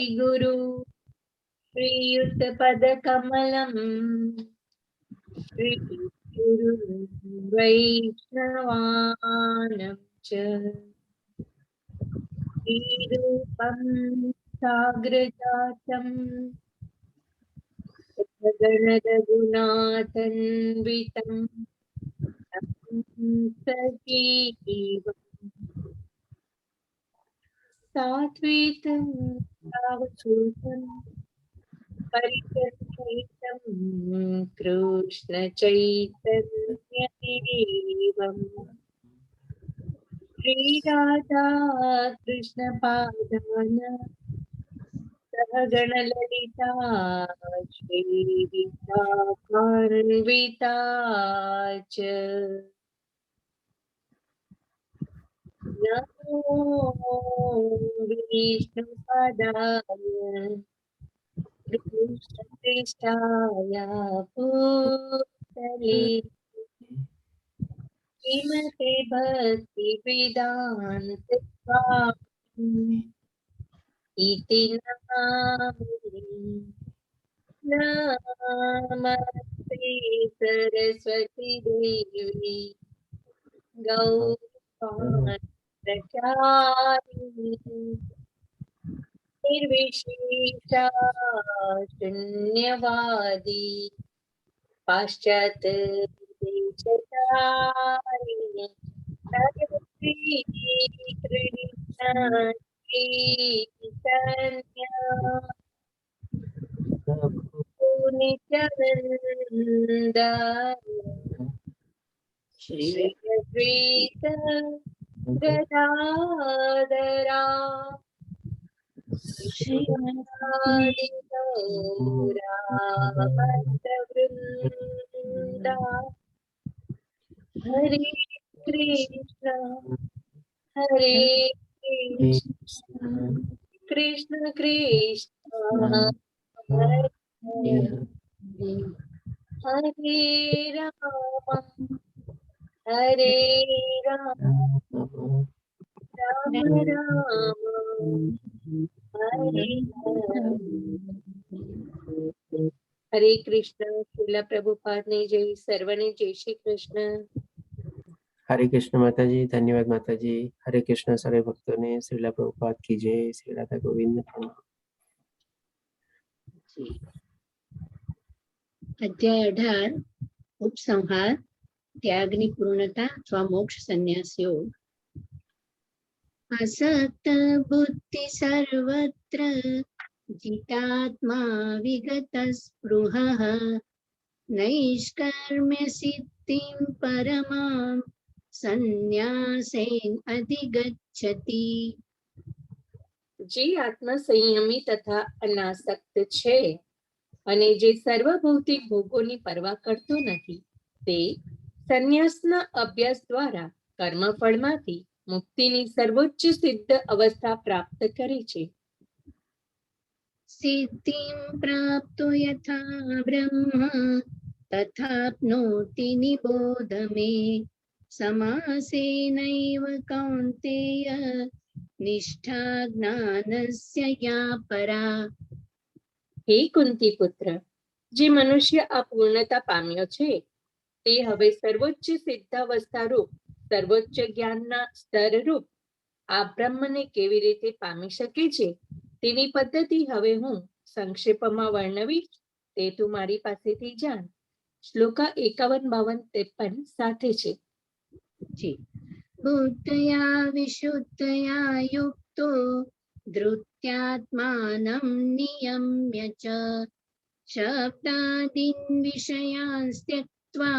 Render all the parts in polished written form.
गुरु श्रीयुत पद कमलम श्री गुरु वैष्णवानं च श्रीरूपं साग्रजातं गणरघुनाथन्वितं सजीवं सात्वितं सावधूतं परिजनहितं कृष्ण चैतन्यदेवम् श्री राधा कृष्ण पादान सहगण ललिता श्री विद्यान्विता च नमो विष्णुपदाय कृष्णपृष्ठाय भूतले श्रीमते भक्तिवेदान्त स्वामी इति नामिने नमस्ते सरस्वती देवी गौरवाणी निर्विशेषा शून्यवादी पाश्चात्य देशतारिणी श्री कृष्ण चैतन्य नित्यानंद श्री अद्वैत गदाधरा वृंदा हरे कृष्ण हरे कृष्ण कृष्ण कृष्ण हरे हरे राम हरे राम राम राम हरे हरे कृष्ण। श्रीला प्रभुपाद ने जय, सर्वने जय श्री कृष्ण। हरे कृष्ण माता जी, धन्यवाद माता जी। हरे कृष्ण सारे भक्तों ने श्रीला प्रभुपाद की जय। श्री राधा गोविंद प्रणाम। अध्याय 18 उपसंहार, त्यागनी पूर्णता अथवा मोक्ष संन्यास योग। असक्त बुद्धि सर्वत्र जितात्मा विगत स्पृहः नैष्कर्म्य सिद्धिं परमां संन्यासेन अधिगच्छति। જે આત્મા સંયમી તથા અનાસક્ત છે અને જે સર્વ ભૌતિક ભોગોની પરવા કરતો નથી, તે સંન્યાસના અભ્યાસ દ્વારા કર્મફળમાંથી મુક્તિની સર્વોચ્ચ સિદ્ધ અવસ્થા પ્રાપ્ત કરે છે. सिद्धिं प्राप्तो यथा ब्रह्म तथाप्नोति निबोध मे समासेनैव कौन्तेय निष्ठा ज्ञानस्य या परा। હે કુંતી પુત્ર, જે મનુષ્ય આ પૂર્ણતા પામ્યો છે તે હવે સર્વોચ્ચ સિદ્ધાવસ્થા રૂપ સર્વોચ્ચ જ્ઞાનના સ્તર રૂપ આ બ્રહ્મને કેવી રીતે પામી શકે છે તેની પદ્ધતિ હવે હું સંક્ષેપમાં વર્ણવીશ, તે તું મારી પાસેથી જાણ. શ્લોકા 51, 52, 53 સાથે છે. જી. बुद्धया विशुद्धया युक्तो धृत्यात्मानं नियम्य च शब्दादीन् विषयान् त्यक्त्वा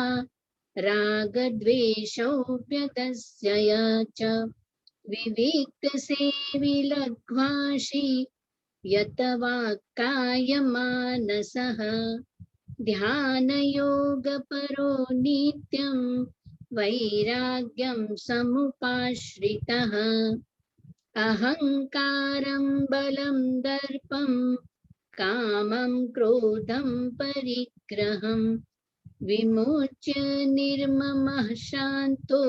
रागद्वेषौ व्यदस्य च विविक्तसेवी लघ्वाशी यतवाक्कायमानसः ध्यानयोगपरो नित्यं वैराग्यं समुपाश्रितः अहंकारं बलं दर्पं कामं क्रोधं परिग्रहं विमुच्य निर्ममः शान्तो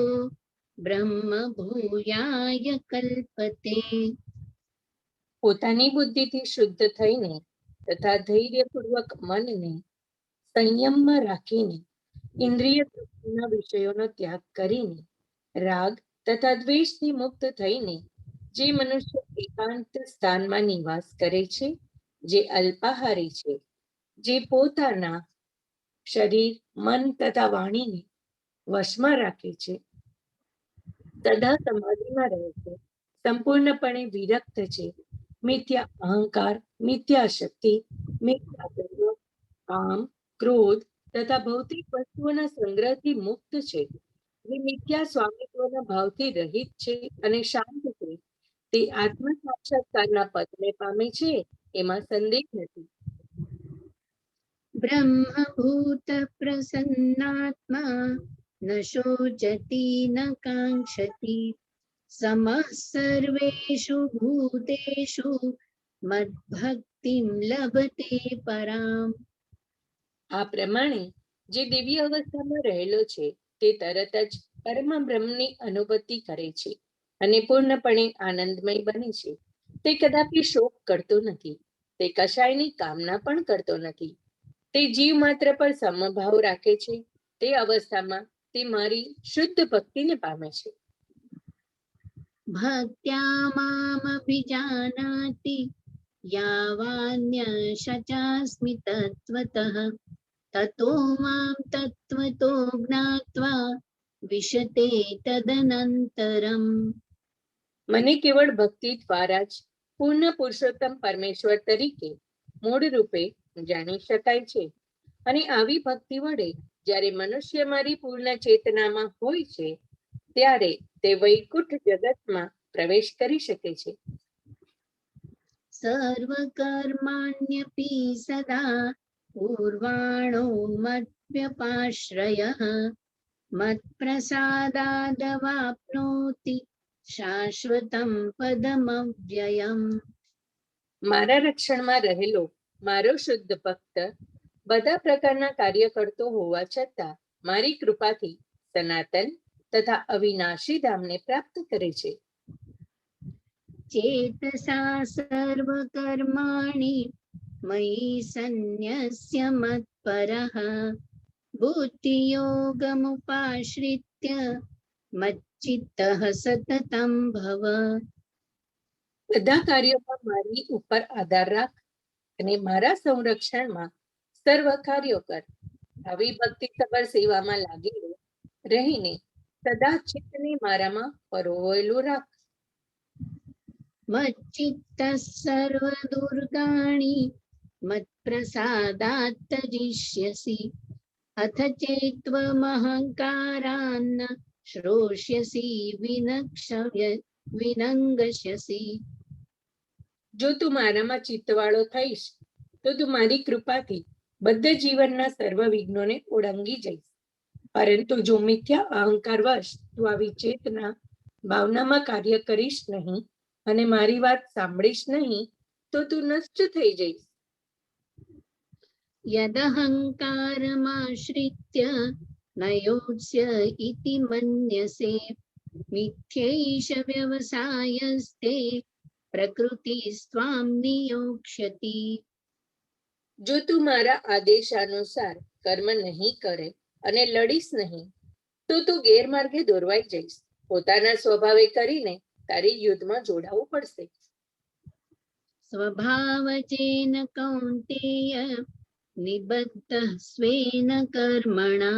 ब्रह्म भूयाय कल्पते। પોતાની બુદ્ધિથી શુદ્ધ થઈને તથા ધૈર્યપૂર્વક મનને સંયમમાં રાખીને ઇન્દ્રિય તૃપ્તિના વિષયોનો ત્યાગ કરીને રાગ તથા દ્વેષથી મુક્ત થઈને જે મનુષ્ય એકાંત સ્થાનમાં નિવાસ કરે છે, જે અલ્પાહારી છે, જે પોતાના શરીર, મન તથા વાણીને વશમાં રાખે છે, સદા સમાધિમાં રહે છે, સંપૂર્ણપણે વિરક્ત છે, મિથ્યા અહંકાર, મિથ્યા શક્તિ, મિથ્યા ગર્વ, કામ, ક્રોધ તથા ભૌતિક વસ્તુઓના સંગ્રહથી મુક્ત છે, જે મિથ્યા સ્વામિત્વના ભાવથી રહિત છે અને શાંત છે, તે આત્મ સાક્ષાત્કારના પદને પામે છે, એમાં સંદેહ નથી. ब्रह्मभूत प्रसन्नात्मा न शोचति न काङ्क्षति समः सर्वेषु भूतेषु मद्भक्तिं लभते पराम्. આ પ્રમાણે જે દિવ્ય અવસ્થામાં રહેલો છે તે તરત જ પરમ બ્રહ્મની અનુભૂતિ કરે છે અને પૂર્ણપણે આનંદમય બને છે. તે કદાપી શોક કરતો નથી, તે કશાયની કામના પણ કરતો નથી, તે જીવ માત્ર પર સમભાવ રાખે છે. તે અવસ્થામાં તે મારી શુદ્ધ ભક્તિને પામે છે. भक्त्या मामभिजानाति यावान्यशचास्मि तत्त्वतः ततो मां तत्त्वतो ज्ञात्वा विशते तदनन्तरम्. મને કેવળ ભક્તિ દ્વારા જ પૂર્ણ પુરુષોત્તમ પરમેશ્વર તરીકે મૂળ રૂપે જાણી શકાય છે. અને આવી ભક્તિ વડે જ્યારે મનુષ્ય મારી પૂર્ણ ચેતનામાં હોય છે ત્યારે તે વૈકુંઠ જગતમાં પ્રવેશ કરી શકે છે. सर्वकर्माण्यपि सदा पूर्वाणो मद्व्यपाश्रयः मत्प्रसादादवाप्नोति शाश्वतं पदमव्ययम्. મારા રક્ષણમાં રહેલો મારો શુદ્ધ ભક્ત બધા પ્રકારના કાર્ય કરતો હોવા છતાં મારી કૃપાથી સનાતન તથા અવિનાશી ધામને પ્રાપ્ત કરે છે. चेतसा सर्वकर्माणि मयि सन्न्यस्य मत्परः बुद्धियोगमुपाश्रित्य मच्चित्तः सततं भव. બધા કાર્યોમાં મારી ઉપર આધાર રાખ અને મારા સંરક્ષણમાં સર્વ કાર્યો કર. આવી ભક્તિ સભર સેવામાં લાગેલો રહીને સદા ચિત્તને મારામાં પરોવેલું રાખ. मच्चित्तः सर्वदुर्गाणि मत्प्रसादात् त्यजिष्यसि अथ चेत्त्वमहङ्कारान् श्रोष्यसि विनङ्गस्यसि. જો તું મારામાં ચિત્તવાળો થઈશ તો તું મારી કૃપાથી બધા જીવનના સર્વ વિઘ્નોને ઓળંગી જઈશ. પરંતુ જો મિથ્યા અહંકાર વશ તું આવી ચેતના ભાવનામાં કાર્ય કરીશ નહીં અને મારી વાત સાંભળીશ નહીં તો તું નષ્ટ થઈ જઈશ. यदहङ्कारमाश्रित्य न योत्स्य इति मन्यसे मिथ्यैष व्यवसायस्ते प्रकृतिस्त्वां नियोक्ष्यति. જો તું મારા આદેશાનુસાર કર્મ નહીં કરે અને લડીશ નહીં તો તું ગેરમાર્ગે દોરવાઈ જઈશ. પોતાના સ્વભાવે કરીને તારી યુદ્ધમાં જોડાવું પડશે. स्वभावजेन कौन्तेय निबद्धः स्वेन कर्मणा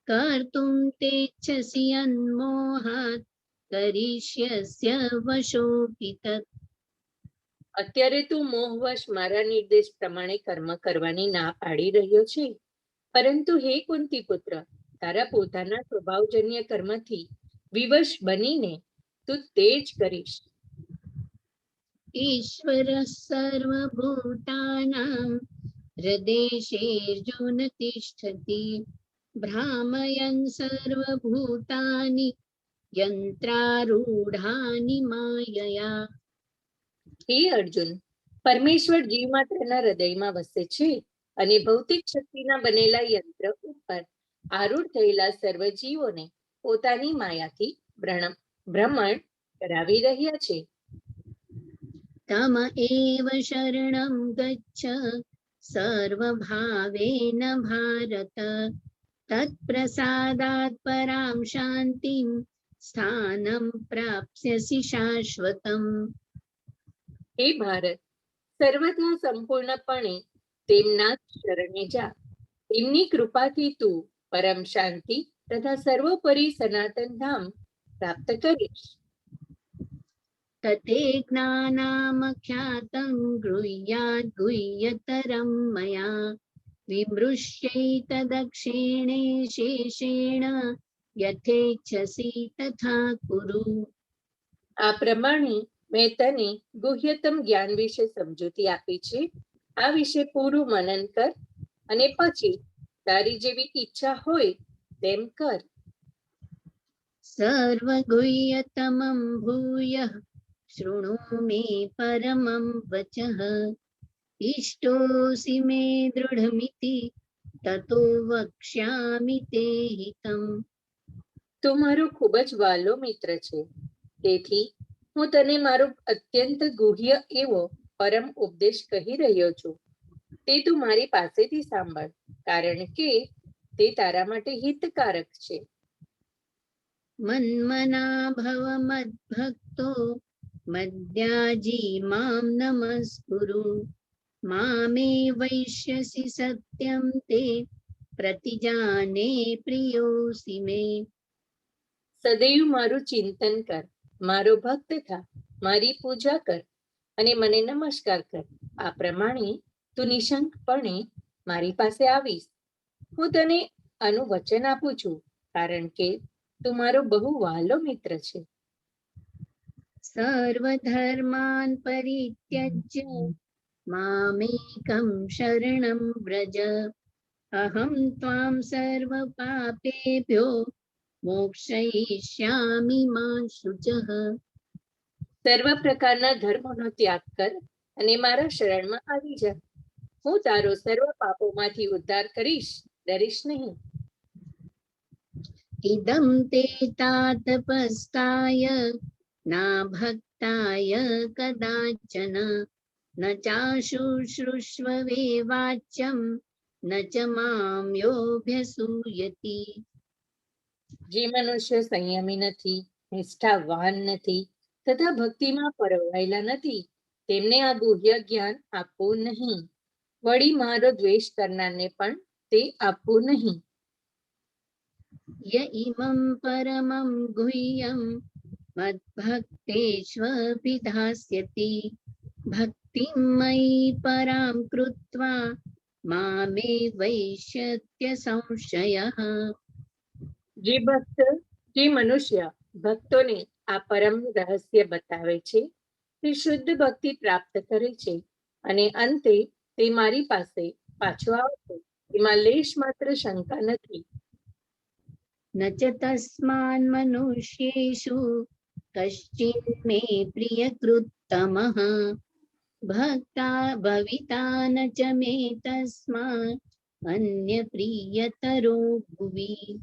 कर्तुं तेच्छसि अन्मोहात् करिष्यस्य वशोऽपि तत्. અત્યારે તું મોહવશ મારા નિર્દેશ પ્રમાણે કર્મ કરવાની ના પાડી રહ્યો છે, પરંતુ હે કુંતી પુત્ર, તારા પોતાના સ્વભાવજન્ય કર્મથી વિવશ બનીને તું તે જ કરીશ. ईश्वरः सर्वभूतानां हृदेशेऽर्जुन तिष्ठति भ्रामयन् सर्वभूतानि यन्त्रारूढानि मायया. હે અર્જુન, પરમેશ્વર જીવ માત્રના હૃદયમાં વસે છે અને ભૌતિક શક્તિના બનેલા યંત્ર ઉપર આરૂઢ થયેલા સર્વ જીવોને પોતાની માયાથી ભ્રમણ કરાવી રહ્યા છે. तम एव शरणं गच्छ सर्वभावेन भारत तत्प्रसादात् परां शान्तिं स्थानं प्राप्स्यसि शाश्वतम्। હે ભારત, સર્વથા સંપૂર્ણપણે તેમના જ શરણે જા. તેમની કૃપાથી તું પરમ શાંતિ તથા સર્વોપરી સનાતન ધામ પ્રાપ્ત કરીશ. तते ज्ञानामख्यातं गृह्यात् गुह्यतरं मया विमृश्यैतदक्षिणे शेषेण यथेच्छसि तथा कुरु। આ પ્રમાણે મેં તને ગુહ્યતમ જ્ઞાન વિશે સમજૂતી આપી છે. આ વિશે પૂરું મનન કર અને પછી તારી જેવી ઈચ્છા હોય તેમ કર. सर्वगुह्यतमं भूयः शृणु मे परमं वचः इष्टोऽसि मे दृढमिति ततो वक्ष्यामि ते हितम्। તું મારો ખૂબ જ વાલો મિત્ર છે, તેથી હું તને મારો અત્યંત ગુહ્ય એવો પરમ ઉપદેશ કહી રહ્યો છું. તે તું મારી પાસેથી સાંભળ, કારણ કે તે તારા માટે હિતકારક છે. मन्मना भव मद्भक्तो मद्याजी मां नमस्कुरु मामे वैश्यसि सत्यं ते प्रतिजाने प्रियोऽसि मे। સદૈવ મારું ચિંતન કર, મારો ભક્ત થા, મારી પૂજા કર અને મને નમસ્કાર કર. આ પ્રમાણે તું નિશંકપણે મારી પાસે આવીશ. હું તને આનું વચન આપું છું, કારણ કે તું મારો બહુ વહાલો મિત્ર છે. सर्वधर्मान् परित्यज्य मामेकं शरणं व्रज अहं त्वां सर्वपापेभ्यो मोक्षयिष्यामि मा शुचः। સર્વ પ્રકારના ધર્મનો ત્યાગ કર અને મારા શરણમાં આવી જા. હું તારો સર્વ પાપોમાંથી ઉદ્ધાર કરીશ, ડરીશ નહીં. इदं ते तातपस्काय ना भक्ताय कदाचन न चाशुश्रूष्ववे वाच्यं न च मां योऽभ्यसूयति। જે મનુષ્ય સંયમી નથી, નિષ્ઠાવાન નથી તથા ભક્તિમાં પરવાયેલા નથી, તેમને આ ગુહ્ય જ્ઞાન આપવું નહીં. વળી મારો દ્વેષ કરનારને પણ તે આપવું નહીં. य इमं परमं गुह्यं मद्भक्तेष्वभिधास्यति भक्तिं मयि परां कृत्वा मामे वैश्यत्य संशयः। જે મનુષ્ય ભક્તોને આ પરમ રહસ્ય બતાવે છે, તે શુદ્ધ ભક્તિ પ્રાપ્ત કરે છે અને અંતે તે મારી પાસે પાછો આવે છે. તેમાં લેશ માત્ર શંકા નથી. न च तस्मान् मनुष्येषु कश्चिन् मे प्रियकृत्तमः भक्ता भविता न च मे तस्मात् अन्यप्रियतरो भुवि।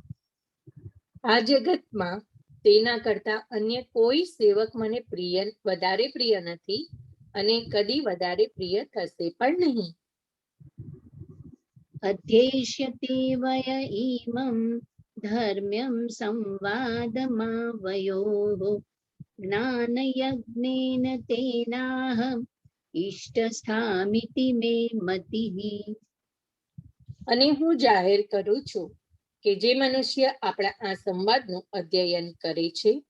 આ જગતમાં તેના કરતા અન્ય કોઈ સેવક મને વધારે પ્રિય નથી અને કદી વધારે પ્રિય થશે પણ નહીં. अध्येष्यते वय इमं धर्म्यं संवादमावयोः ज्ञानयज्ञेन तेनाहम् इष्टस्थामिति मे मतिः। અને હું જાહેર કરું છું કે જે મનુષ્ય આપણા આ સંવાદનું અધ્યયન કરે છે,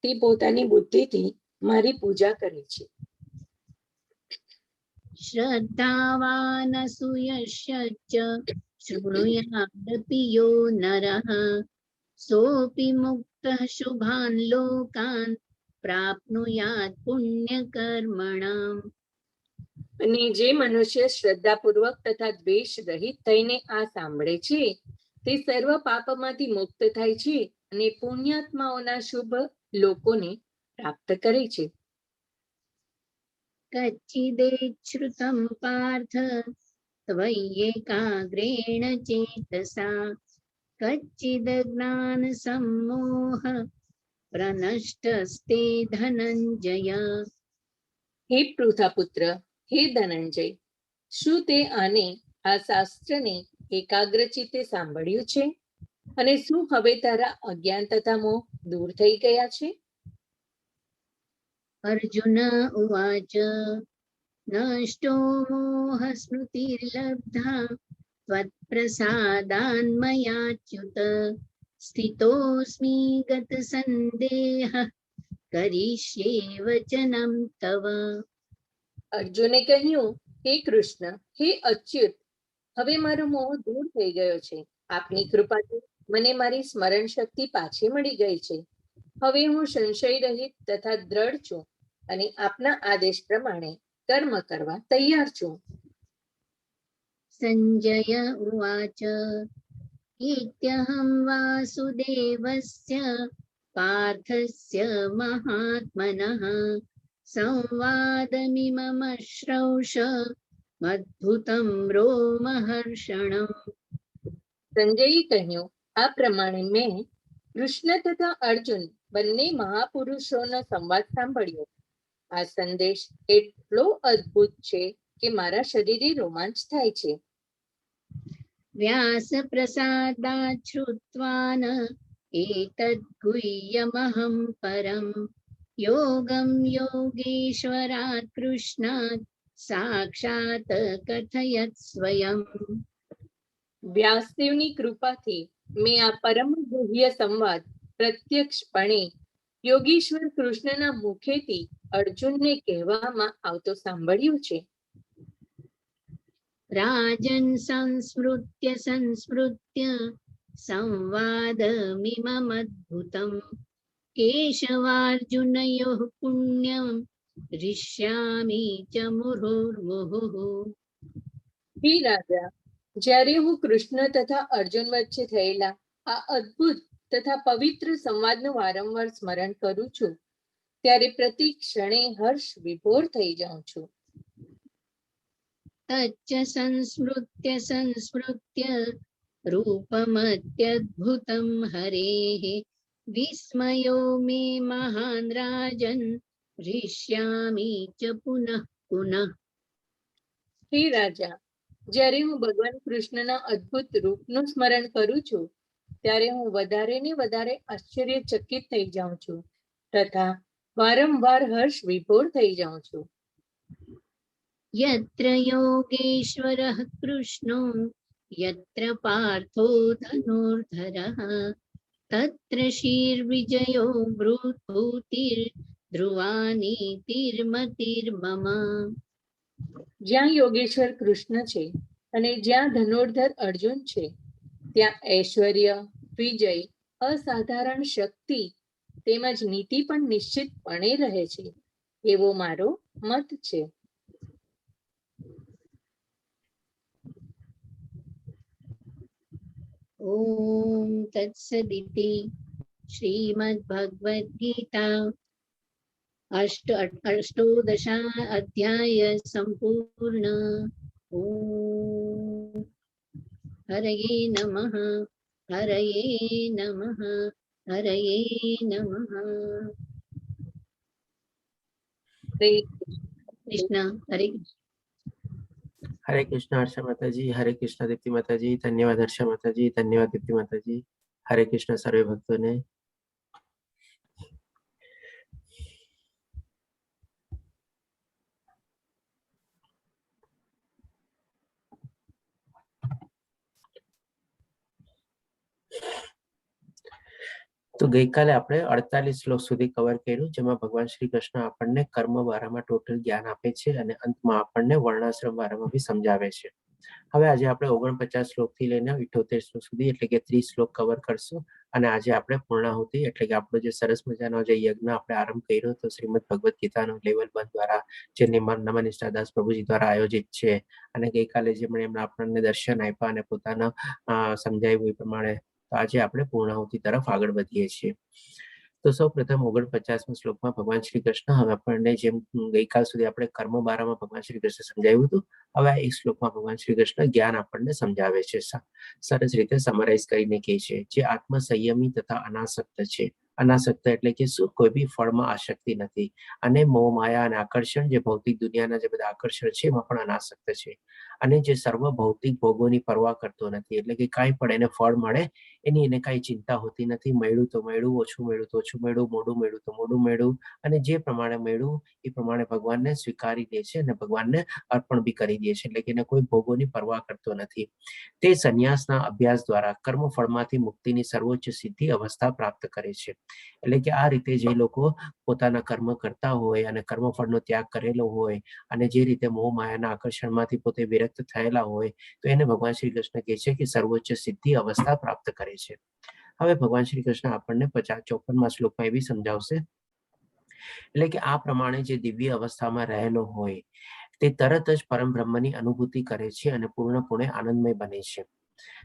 તે પોતાની બુદ્ધિથી મારી પૂજા કરે છે. श्रद्धावान् असूयश्च शृणुयादपि यो नरः सोऽपि मुक्तः शुभान् लोकान् प्राप्नुयात् पुण्यकर्मणाम्। અને જે મનુષ્ય શ્રદ્ધાપૂર્વક તથા દ્વેષ રહિત થઈને આ સાંભળે છે, તે સર્વ પાપમાંથી મુક્ત થાય છે અને પુણ્યાત્માઓના શુભ લોકોને પ્રાપ્ત કરે છે. कच्चिदेच्छ्रुतं पार्थ त्वय्येकाग्रेण चेतसा कच्चिदज्ञानसम्मोह प्रनष्टस्ते धनञ्जय। હે પૃથાપુત્ર, હે ધનંજય, શું તે આ શાસ્ત્રને એકાગ્રચિત્તે સાંભળ્યું છે? અને શું હવે તારા અજ્ઞાન તથા મોહ દૂર થઈ ગયા છે? અર્જુન ઉવાચ નષ્ટો મોહ સ્મૃતિર્લબ્ધા ત્વત્પ્રસાદાન્મયાચ્યુત સ્થિતોऽસ્મિ ગત સંદેહ કરિષ્યે વચનં તવ. અર્જુને કહ્યું, હે કૃષ્ણ, હે અચ્યુત, હવે મારો મોહ દૂર થઈ ગયો છે. આપની કૃપાથી મને મારી સ્મરણ શક્તિ પાછી મળી ગઈ છે. હવે હું સંશય રહિત તથા દ્રઢ છું અને આપના આદેશ પ્રમાણે કર્મ કરવા તૈયાર છું. સંજય ઉવાચ इत्यहं वासुदेवस्य पार्थस्य महात्मनः संवादमिमम श्रौष अद्भुतं रोमहर्षणम्. સંજયે કહ્યું, આ પ્રમાણે મેં કૃષ્ણ તથા અર્જુન બંને મહાપુરુષોનો સંવાદ સાંભળ્યો. આ સંદેશ એટલો અદ્ભુત છે કે મારા શરીરે રોમાંચ થાય છે. व्यासप्रसादात् श्रुत्वान् एतद् गुह्यमहं परं योगं योगेश्वरात् कृष्णात् साक्षात् कथयत् स्वयं. વ્યાસદેવની કૃપાથી મેં આ પરમ ગુહ્ય સંવાદ પ્રત્યક્ષપણે યોગીશ્વર કૃષ્ણના મુખેથી અર્જુનને કહેવામાં આવતો સાંભળ્યું છે. राजन् संस्मृत्य संवादमिममद्भुतं केशवार्जुनयोः पुण्यं हृष्यामि च मुहुर्मुहुः. હે રાજા, જ્યારે હું કૃષ્ણ તથા અર્જુન વચ્ચે થયેલા આ અદ્ભુત તથા પવિત્ર સંવાદનું વારંવાર સ્મરણ કરું છું, ત્યારે પ્રતિ ક્ષણે હર્ષ વિભોર થઈ જાઉં છું. तच्च संस्मृत्य रूपमत्यद्भुतं हरेः विस्मयो मे महान् राजन् हृष्यामि च पुनः पुनः. હે રાજા, જ્યારે હું ભગવાન કૃષ્ણના અદ્ભુત રૂપનું સ્મરણ કરું છું, ત્યારે હું વધારે ને વધારે આશ્ચર્યચકિત થઈ જાઉં છું તથા વારંવાર હર્ષ વિભોર થઈ જાઉં છું. यत्र योगेश्वरः कृष्णो यत्र पार्थो धनुर्धरः तत्र श्रीर्विजयो भूतिर्ध्रुवानीतिर्मतिर्मम. જ્યાં યોગેશ્વર કૃષ્ણ છે અને જ્યાં ધનુર્ધર અર્જુન છે, ત્યાં ઐશ્વર્ય, વિજય, અસાધારણ શક્તિ તેમજ નીતિ પણ નિશ્ચિતપણે રહે છે, એવો મારો મત છે. ओम तत्सदिति श्रीमद्भगवद्गीता अष्टोदश अध्याय संपूर्ण. ओम हरये नमः, हरये नमः, हरये नमः. હરે कृष्ण हरे. हरे कृष्ण हर्षा माताजी, हरे कृष्ण दीप्ति माताजी, धन्यवाद हर्षा माताजी, धन्यवाद दीप्ति माताजी. हरे कृष्ण सर्वे भक्तों ने. તો ગઈકાલે આપણે 48 શ્લોક સુધી કવર કર્યું, જેમાં ભગવાન શ્રી કૃષ્ણ આપણને કર્મ વારામાં ટોટલ જ્ઞાન આપે છે અને અંતમાં આપણને વર્ણાશ્રમ વારામાં બી સમજાવે છે. હવે આજે આપણે 49 શ્લોકથી લઈને 78 શ્લોક સુધી એટલે કે 30 શ્લોક કવર કરશું અને આજે આપણે પૂર્ણાહુતિ એટલે કે આપણો જે સરસ મજાનો જે યજ્ઞ આપણે આરંભ કર્યો હતો શ્રીમદ ભગવદ ગીતાનો લેવલ 1 દ્વારા, જે નમન નિષ્ઠાદાસ પ્રભુજી દ્વારા આયોજિત છે, અને ગઈકાલે જેમણે આપણને દર્શન આપ્યા અને પોતાના સમજાવ્યું એ પ્રમાણે તો આજે આપણે પૂર્ણાહુતિ તરફ આગળ વધીએ છીએ. તો સૌ પ્રથમ 49મા શ્લોકમાં ભગવાન શ્રી કૃષ્ણ હવે આપણને જેમ ગઈકાલ સુધી આપણે કર્મ બારામાં ભગવાન શ્રી કૃષ્ણ સમજાવ્યું હતું, હવે આ એક શ્લોકમાં ભગવાન શ્રી કૃષ્ણ જ્ઞાન આપણને સમજાવે છે. સરસ રીતે સમરાઈઝ કરીને કહે છે, જે આત્મ સંયમી તથા અનાસક્ત છે અનાસક્ત એટલે કે શું? કોઈ બી ફળમાં આસક્તિ નથી. અને મોહ માયા અને આકર્ષણ, જે ભૌતિક દુનિયાના જે બધા આકર્ષણ છે એમાં પણ અનાસક્ત છે. અને જે સર્વ ભૌતિક ભોગોની પરવા કરતો નથી, એટલે કે કાંઈ પણ એને ફળ મળે એની એને કાંઈ ચિંતા હોતી નથી. મળ્યું તો મળ્યું, ઓછું મળ્યું તો ઓછું મળ્યું, મોડું મળ્યું તો મોડું મળ્યું, અને જે પ્રમાણે મળ્યું એ પ્રમાણે ભગવાનને સ્વીકારી દે છે અને ભગવાનને અર્પણ બી કરી દે છે. એટલે કે એને કોઈ ભોગોની પરવા કરતો નથી. તે સંન્યાસના અભ્યાસ દ્વારા કર્મફળમાંથી મુક્તિની સર્વોચ્ચ સિદ્ધિ અવસ્થા પ્રાપ્ત કરે છે. એટલે કે આ રીતે જે લોકો પોતાના કર્મ કરતા હોય અને કર્મફળનો ત્યાગ કરેલો હોય અને જે રીતે મોહ માયાના આકર્ષણમાંથી પોતે વિરક્ત થયેલા હોય, તો એને ભગવાન શ્રી કૃષ્ણ કહે છે કે સર્વોચ્ચ સિદ્ધિ અવસ્થા પ્રાપ્ત કરે છે. હવે ભગવાન શ્રી કૃષ્ણ આપણને 54મા શ્લોકમાં એવી સમજાવશે, એટલે કે આ પ્રમાણે જે દિવ્ય અવસ્થામાં રહેલો હોય તે તરત જ પરમ બ્રહ્મની અનુભૂતિ કરે છે અને પૂર્ણપણે આનંદમય બને છે.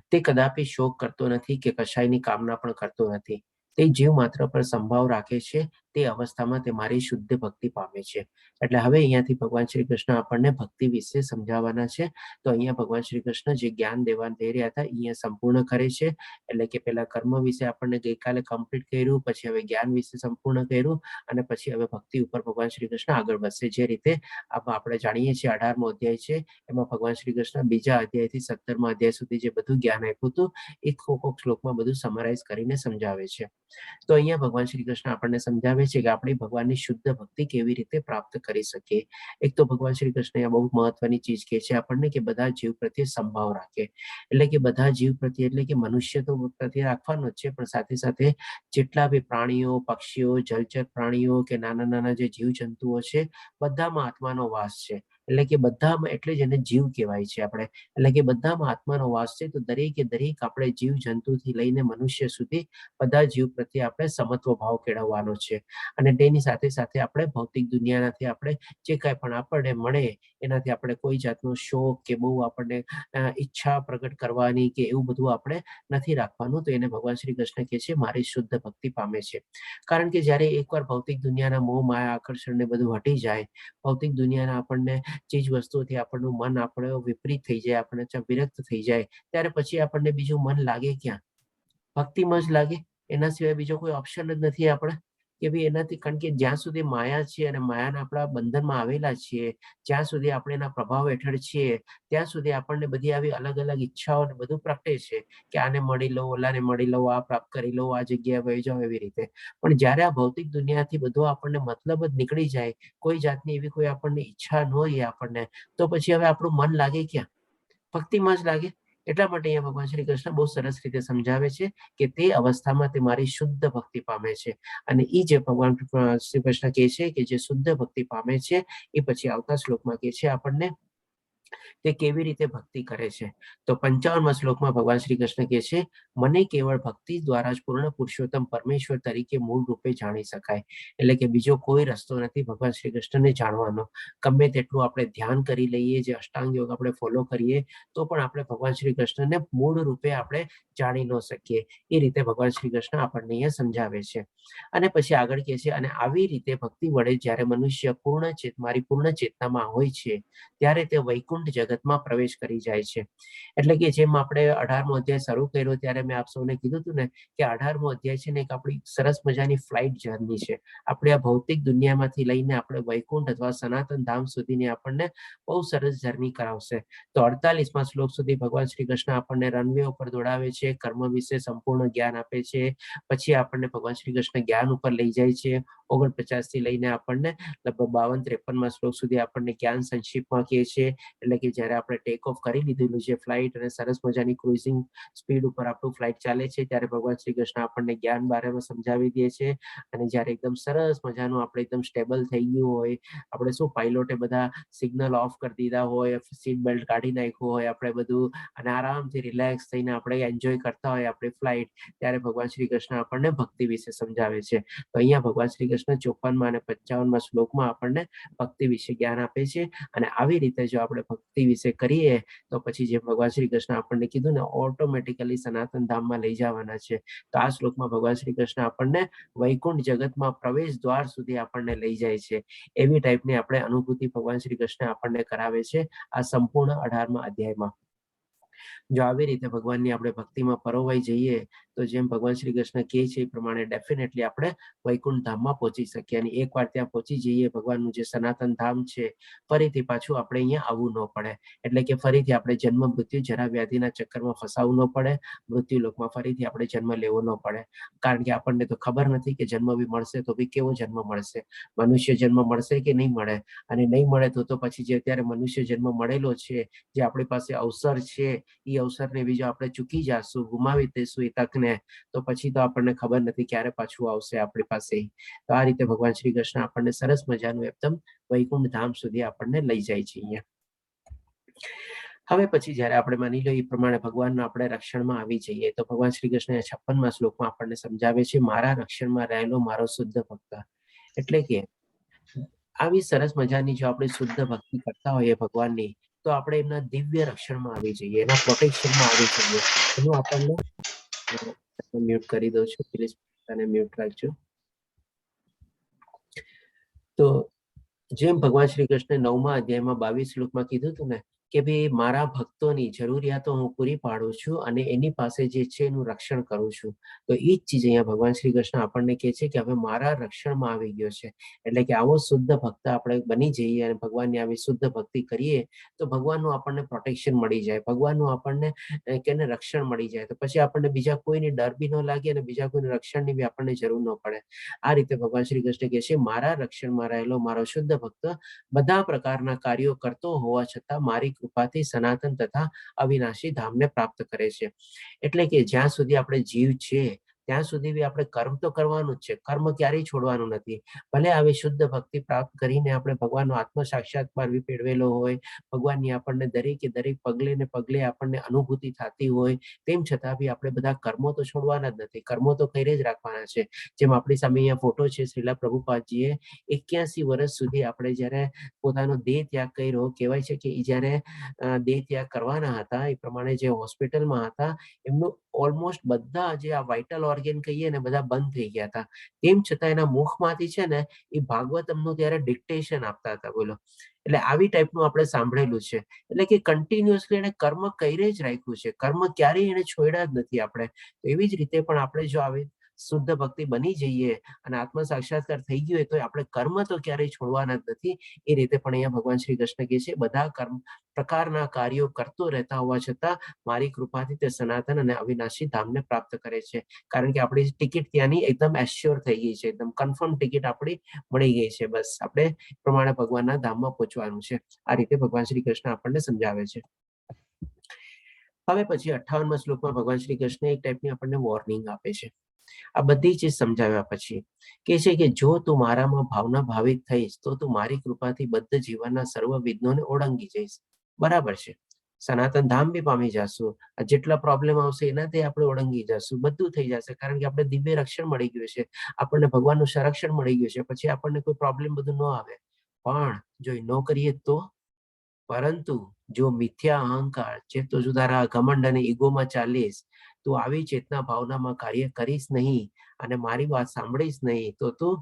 તે કદાપી શોક કરતો નથી કે કશાયની કામના પણ કરતો નથી. તે જીવ માત્ર પર સંભાવ રાખે છે. તે અવસ્થામાં તે મારી શુદ્ધ ભક્તિ પામે છે. એટલે હવે અહીંયાથી ભગવાન શ્રી કૃષ્ણ આપણને ભક્તિ વિશે સમજાવવાના છે. તો અહીંયા ભગવાન શ્રી કૃષ્ણ જે જ્ઞાન દેવા દઈ રહ્યા હતા અહીંયા સંપૂર્ણ કરે છે. એટલે કે પેલા કર્મ વિશે આપણને ગઈકાલે કમ્પ્લીટ કર્યું, પછી હવે જ્ઞાન વિશે સંપૂર્ણ કર્યું, અને પછી હવે ભક્તિ ઉપર ભગવાન શ્રી કૃષ્ણ આગળ વધશે. જે રીતે આપણે જાણીએ છીએ 18મો અધ્યાય છે, એમાં ભગવાન શ્રી કૃષ્ણ બીજા અધ્યાયથી 17મા અધ્યાય સુધી જે બધું જ્ઞાન આપ્યું હતું એ કોક શ્લોકમાં બધું સમરાઇઝ કરીને સમજાવે છે. તો અહીંયા ભગવાન શ્રી કૃષ્ણ આપણને સમજાવે છે કે આપણે ભગવાનની શુદ્ધ ભક્તિ કેવી રીતે પ્રાપ્ત કરી શકીએ. એક તો ભગવાન શ્રી કૃષ્ણ અહીંયા બહુ મહત્વની ચીજ કહે છે આપણને કે બધા જીવ પ્રત્યે સંભાવ રાખે. એટલે કે બધા જીવ પ્રત્યે, એટલે કે મનુષ્ય તો પ્રત્યે રાખવાનો જ છે, પણ સાથે સાથે જેટલા બી પ્રાણીઓ, પક્ષીઓ, જળચર પ્રાણીઓ કે નાના નાના જે જીવ જંતુઓ છે, બધામાં આત્માનો વાસ છે. એટલે કે બધામાં, એટલે જ એને જીવ કહેવાય છે આપણે. એટલે કે બધામાં આત્માનો વાસ છે. તો દરેકે દરેક આપણે જીવ જંતુથી લઈને મનુષ્ય સુધી બધા જીવ પ્રત્યે આપણે સમત્વ ભાવ કેળવવાનો છે. અને તેની સાથે સાથે આપણે ભૌતિક દુનિયાથી આપણે જે કાંઈ પણ આપણને મળે એનાથી આપણે કોઈ જાતનો શોક કે બહુ આપણને ઈચ્છા પ્રગટ કરવાની કે એવું બધું આપણે નથી રાખવાનું. તો એને ભગવાન શ્રી કૃષ્ણ કહે છે મારી શુદ્ધ ભક્તિ પામે છે. કારણ કે જ્યારે એકવાર ભૌતિક દુનિયાના મોહ માયા આકર્ષણ ને બધું હટી જાય, ભૌતિક દુનિયાના આપણને ચીજ વસ્તુઓથી આપણનું મન આપણે વિપરીત થઈ જાય, આપણે વિરક્ત થઈ જાય, ત્યારે પછી આપણને બીજું મન લાગે ક્યાં? ભક્તિમાં જ લાગે. એના સિવાય બીજો કોઈ ઓપ્શન જ નથી આપણે કે ભાઈ એનાથી. કારણ કે જ્યાં સુધી માયા છે અને માયાના આપણા બંધનમાં આવેલા છીએ, જ્યાં સુધી આપણે એના પ્રભાવ હેઠળ છીએ, ત્યાં સુધી આપણને બધી આવી અલગ અલગ ઈચ્છાઓ ને બધું પ્રગટે છે કે આને મળી લઉં, ઓલાને મળી લઉં, આ પ્રાપ્ત કરી લઉં, આ જગ્યાએ વહી જાઉં, એવી રીતે. પણ જ્યારે આ ભૌતિક દુનિયાથી બધું આપણને મતલબ જ નીકળી જાય, કોઈ જાતની એવી કોઈ આપણને ઈચ્છા ન હોય આપણને, તો પછી હવે આપણું મન લાગે ક્યાં? ભક્તિમાં જ લાગે. એટલા માટે અહીંયા ભગવાન શ્રી કૃષ્ણ બહુ સરસ રીતે સમજાવે છે કે તે અવસ્થામાં તે મારી શુદ્ધ ભક્તિ પામે છે. અને એ જે ભગવાન શ્રી કૃષ્ણ કહે છે કે જે શુદ્ધ ભક્તિ પામે છે, એ પછી આવતા શ્લોકમાં કહે છે આપણને તે કેવી રીતે ભક્તિ કરે છે. તો 55મા શ્લોકમાં ભગવાન શ્રી કૃષ્ણ કહે છે, મને કેવળ ભક્તિ દ્વારા જ પૂર્ણ પુરુષોત્તમ પરમેશ્વર તરીકે મૂળ રૂપે જાણી શકાય. એટલે કે બીજો કોઈ રસ્તો નથી ભગવાન શ્રી કૃષ્ણને જાણવાનો. ગમે તેટલું આપણે ધ્યાન કરી લઈએ, જે અષ્ટાંગ યોગ આપણે ફોલો કરીએ, તો પણ આપણે ભગવાન શ્રી કૃષ્ણને મૂળ રૂપે આપણે જાણી ન શકીએ. એ રીતે ભગવાન શ્રી કૃષ્ણ આપણને અહીંયા સમજાવે છે. અને પછી આગળ કહે છે, અને આવી રીતે ભક્તિ વડે જ્યારે મનુષ્ય મારી પૂર્ણ ચેતનામાં હોય છે, ત્યારે તે વૈકુંઠ જગતમાં પ્રવેશ કરી જાય છે. એટલે કે જેમ આપણે 18મો અધ્યાય શરૂ કર્યો ત્યારે મેં આપ સૌને કીધું હતું ને કે 18મો અધ્યાય છે ને એક આપણી સરસ મજાની ફ્લાઇટ જર્ની છે. આપણે આ ભૌતિક દુનિયામાંથી લઈને આપણે વૈકુંઠ અથવા સનાતન ધામ સુધીની આપણને બહુ સરસ જર્ની કરાવશે. તો 48મા શ્લોક સુધી ભગવાન શ્રી કૃષ્ણ આપણને રનવે ઉપર દોડાવે છે, કર્મ વિશે સંપૂર્ણ જ્ઞાન આપે છે. પછી આપણને ભગવાન શ્રી કૃષ્ણ જ્ઞાન ઉપર લઈ જાય છે. 49 થી લઈને આપણને લગભગ 52-53મા શ્લોક સુધી આપણને જ્ઞાન સંક્ષિપ્તમાં કહે છે. એટલે કે જ્યારે આપણે ટેક ઓફ કરી લીધેલું છે ફ્લાઇટ અને સરસ મજાની ક્રુઝિંગ સ્પીડ ઉપર આપણું ફ્લાઇટ ચાલે છે, ત્યારે ભગવાન શ્રી કૃષ્ણ આપણને જ્ઞાન બારેમાં સમજાવી દે છે. અને જ્યારે એકદમ સરસ મજાનું આપણે એકદમ સ્ટેબલ થઈ ગયું હોય, આપણે શું પાયલોટે બધા સિગ્નલ ઓફ કરી દીધા હોય, સીટ બેલ્ટ કાઢી નાખ્યું હોય, આપણે બધું અને આરામથી રિલેક્સ થઈને આપણે એન્જોય કરતા હોય આપણી ફ્લાઇટ, ત્યારે ભગવાન શ્રી કૃષ્ણ આપણને ભક્તિ વિશે સમજાવે છે. તો અહીંયા ભગવાન શ્રી કૃષ્ણ 54મા અને 55મા શ્લોકમાં આપણને ભક્તિ વિશે જ્ઞાન આપે છે. અને આવી રીતે જો આપણે ભક્તિ વિશે કરીએ તો પછી જે ભગવાન શ્રી કૃષ્ણ આપણને કીધું ને, ઓટોમેટિકલી સનાતન ધામમાં લઈ જવાના છે. તો આ શ્લોકમાં ભગવાન શ્રી કૃષ્ણ આપણને વૈકુંઠ જગતમાં પ્રવેશ દ્વાર સુધી આપણને લઈ જાય છે. એવી ટાઈપની આપણે અનુભૂતિ ભગવાન શ્રી કૃષ્ણ આપણને કરાવે છે આ સંપૂર્ણ 18મા અધ્યાયમાં. જો આવી રીતે ભગવાનની આપણે ભક્તિમાં પરોવાઈ જઈએ તો જેમ ભગવાન શ્રી કૃષ્ણ કહે છે એ પ્રમાણે ડેફિનેટલી આપણે વૈકુંઠ ધામમાં પહોંચી શકીએ. અને એકવાર ત્યાં પહોંચી જઈએ, ભગવાનનું જે સનાતન ધામ છે, ફરીથી પાછું આપણે અહીંયા આવવું ન પડે. એટલે કે ફરીથી આપણે જન્મ મૃત્યુ જરા વ્યાધિના ચક્કરમાં ફસાવવું ન પડે, મૃત્યુ લોકમાં ફરીથી આપણે જન્મ લેવો ન પડે. કારણ કે આપણને તો ખબર નથી કે જન્મ બી મળશે તો બી કેવો જન્મ મળશે, મનુષ્ય જન્મ મળશે કે નહીં મળે. અને નહીં મળે તો પછી જે અત્યારે મનુષ્ય જન્મ મળેલો છે, જે આપણી પાસે અવસર છે, એ અવસરને બીજો આપણે ચૂકી જશું, ગુમાવી દઈશું એ તકને, તો પછી તો આપણને ખબર નથી ક્યારે પાછું આવશે આપણી પાસે. તો આ રીતે ભગવાન શ્રી કૃષ્ણ આપણને સરસ મજાનું એકદમ વૈકુંઠ ધામ સુધી આપણને લઈ જાય છે અહીંયા. હવે પછી જયારે આપણે માની લો એ પ્રમાણે ભગવાનના આપણે રક્ષણમાં આવી જઈએ તો ભગવાન શ્રી કૃષ્ણ 56મા શ્લોકમાં આપણને સમજાવે છે, મારા રક્ષણમાં રહેલો મારો શુદ્ધ ભક્ત. એટલે કે આવી સરસ મજાની જો આપણે શુદ્ધ ભક્તિ કરતા હોઈએ ભગવાનની, તો આપણે એમના દિવ્ય રક્ષણમાં આવી જઈએ, એના પ્રોટેક્શનમાં આવી જઈએ. એનું આપણને મ્યુટ કરી દઉં છું, પ્લીઝ પોતાને મ્યુટ રાખજો. તો જેમ ભગવાન શ્રી કૃષ્ણ 9મા અધ્યાયમાં 22 શ્લોકમાં કીધું હતું ને કે ભાઈ મારા ભક્તોની જરૂરિયાતો હું પૂરી પાડું છું અને એની પાસે જે છે એનું રક્ષણ કરું છું. તો એ જ ચીજ અહીંયા ભગવાન શ્રી કૃષ્ણ આપણને કહે છે કે હવે મારા રક્ષણમાં આવી ગયો છે. એટલે કે આવો શુદ્ધ ભક્ત આપણે બની જઈએ અને ભગવાનની આવી શુદ્ધ ભક્તિ કરીએ તો ભગવાનનું આપણને પ્રોટેક્શન મળી જાય, ભગવાનનું આપણને કેને રક્ષણ મળી જાય. તો પછી આપણને બીજા કોઈની ડર બી ન લાગે અને બીજા કોઈના રક્ષણની બી આપણને જરૂર ન પડે. આ રીતે ભગવાન શ્રી કૃષ્ણ કહે છે, મારા રક્ષણમાં રહેલો મારો શુદ્ધ ભક્ત બધા પ્રકારના કાર્યો કરતો હોવા છતાં મારી કૃપાથી સનાતન તથા અવિનાશી ધામને પ્રાપ્ત કરે છે. એટલે કે જ્યાં સુધી આપણે જીવ છે ત્યાં સુધી બી આપણે કર્મ તો કરવાનું જ છે, કર્મ ક્યારેય છોડવાનું નથી. ભલે આવી શુદ્ધ ભક્તિ પ્રાપ્ત કરીને આપણે ભગવાનનો આત્મ સાક્ષાત્કાર બી મેળવેલો હોય, ભગવાનની આપણને દરેકે દરેક પગલે ને પગલે આપણને અનુભૂતિ થતી હોય, તેમ છતાં બી આપણે બધા કર્મો તો છોડવાના જ નથી, કર્મો તો કરી જ રાખવાના છે. જેમ આપણી સામે અહીંયા ફોટો છે, શ્રીલા પ્રભુપાદજીએ 81 વર્ષ સુધી આપણે જયારે પોતાનો દેહ ત્યાગ કર્યો, કહેવાય છે કે જયારે દેહ ત્યાગ કરવાના હતા એ પ્રમાણે જે હોસ્પિટલમાં હતા, એમનું ઓલમોસ્ટ બધા જે આ વાઇટલ ઓર્ગન કહીએ ને બધા બંધ થઈ ગયા હતા. તેમ છતાં એના મુખમાંથી છે ને એ ભાગવતમનું ત્યારે ડિક્ટેશન આપતા હતા. બોલો, એટલે આવી ટાઈપનું આપણે સાંભળેલું છે. એટલે કે કન્ટિન્યુઅસલી એને કર્મ કરી જ રાખ્યું છે, કર્મ ક્યારેય એને છોડ્યા જ નથી આપણે. તો એવી જ રીતે પણ આપણે જો આવી શુદ્ધ ભક્તિ બની જઈએ અને આત્મ સાક્ષાત્કાર થઈ ગયો હોય તો આપણે કર્મ તો ક્યારેય છોડવાના જ નથી. એ રીતે પણ અહીંયા ભગવાન શ્રી કૃષ્ણ કહે છે, બધા કર્મ પ્રકારના કાર્યો કરતો રહેતા હોવા છતાં મારી કૃપાથી તે સનાતન અને અવિનાશી ધામને પ્રાપ્ત કરે છે. કારણ કે આપણી ટિકિટ ત્યાંની એકદમ એશ્યોર થઈ ગઈ છે, એકદમ કન્ફર્મ ટિકિટ આપણી મળી ગઈ છે. બસ આપણે પ્રમાણે ભગવાનના ધામમાં પહોંચવાનું છે. આ રીતે ભગવાન શ્રી કૃષ્ણ આપણને સમજાવે છે. હવે પછી 58મા શ્લોકમાં ભગવાન શ્રી કૃષ્ણ એક ટાઈપની આપણને વોર્નિંગ આપે છે. આ બધી ચીજ સમજાવ્યા પછી કે છે કે જો તું મારામાં ભાવના ભાવિક થઈશ તો તું મારી કૃપાથી બદ્ધ જીવનના સર્વ વિઘ્નોને ઓળંગી જઈશ. બરાબર છે, સનાતન ધામ બી પામી જશું, જેટલા પ્રોબ્લેમ આવશે એનાથી આપણે ઓળંગી જશું, બધું થઈ જશે. કારણ કે આપણે દિવ્ય રક્ષણ મળી ગયું છે, આપણને ભગવાનનું સંરક્ષણ મળી ગયું છે, પછી આપણને કોઈ પ્રોબ્લેમ બધું ન આવે. પણ જો ન કરીએ તો, પરંતુ જો મિથ્યા અહંકાર, ચેતો જુદારા, ઘમંડ અને ઈગોમાં ચાલીશ, તું આવી ચેતના ભાવનામાં કાર્ય કરીશ નહીં અને મારી વાત સાંભળીશ નહીં તો તું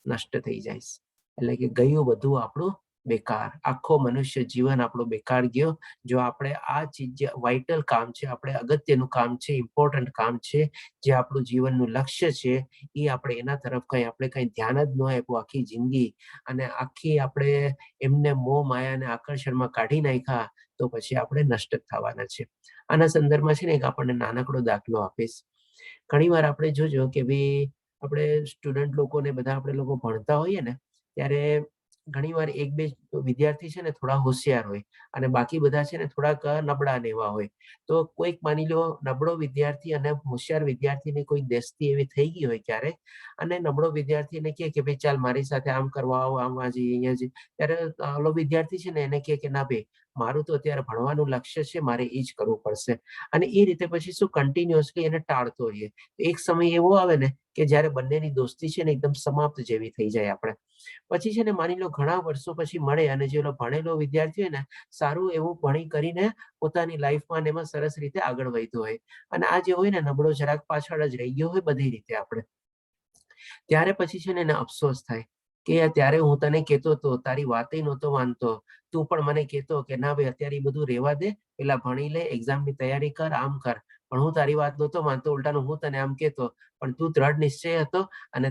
નષ્ટ થઈ જઈશ. એટલે કે ગયું બધું આપણું બેકાર, આખો મનુષ્ય જીવન આપણું બેકાર ગયો. જો આપણે આ ચીજ વાઇટલ કામ છે, આપણે અગત્યનું કામ છે, ઇમ્પોર્ટન્ટ કામ છે, જે આપણું જીવનનું લક્ષ્ય છે, એ આપણે એના તરફ આપણે કઈ ધ્યાન જ ન આપ્યું આખી જિંદગી, અને આખી આપણે એમને મોહ માયા અને આકર્ષણમાં કાઢી નાખ્યા, તો પછી આપણે નષ્ટ થવાના છે. આના સંદર્ભમાં છે ને એક આપણને નાનકડો દાખલો આપીશ. ઘણી વાર આપણે જોજો કે ભાઈ આપણે સ્ટુડન્ટ લોકોને બધા આપણે લોકો ભણતા હોઈએ ને ત્યારે ઘણી વાર એક બે વિદ્યાર્થી છે ને થોડા હોશિયાર હોય અને બાકી બધા છે ને થોડાક નબળા ને એવા હોય. તો કોઈક માની લો નબળો વિદ્યાર્થી અને હોશિયાર વિદ્યાર્થીને કોઈ દોસ્તી એવી થઈ ગઈ હોય ક્યારેક, અને નબળો વિદ્યાર્થીને કહે કે ભાઈ ચાલ મારી સાથે આમ કરવા આવો, આમ આ જઈએ, અહીંયા જઈએ, ત્યારે ઓલો વિદ્યાર્થી છે ને એને કહે કે ના ભાઈ મારું તો અત્યારે ભણવાનું લક્ષ્ય છે, મારે એ જ કરવું પડશે. અને એ રીતે પછી શું કન્ટિન્યુઅસલી એને ટાળતો હોઈએ. એક સમય એવો આવે ને કે જ્યારે બંનેની દોસ્તી છે ને એકદમ સમાપ્ત જેવી થઈ જાય. આપણે પછી છે ને માની લો ઘણા વર્ષો પછી મળે અને જે ભણેલો વિદ્યાર્થી હોય ને સારું એવું ભણી કરીને પોતાની લાઈફમાં એમાં સરસ રીતે આગળ વધ્યો હોય, અને આ જે હોય ને નબળો જરાક પાછળ જ રહી ગયો હોય બધી રીતે આપણે, ત્યારે પછી છે ને એને અફસોસ થાય કે ત્યારે હું તને કહેતો હતો, તારી વાતે નહોતો માનતો, તું પણ મને કહેતો કે ના ભાઈ અત્યારે એ બધું રહેવા દે, પેલા ભણી લે, એક્ઝામની તૈયારી કર, આમ કર. પણ હું તારી વાત નહોતો માનતો, ઉલટાનું હું તને આમ કહેતો, પણ તું દ્રઢ નિશ્ચય હતો અને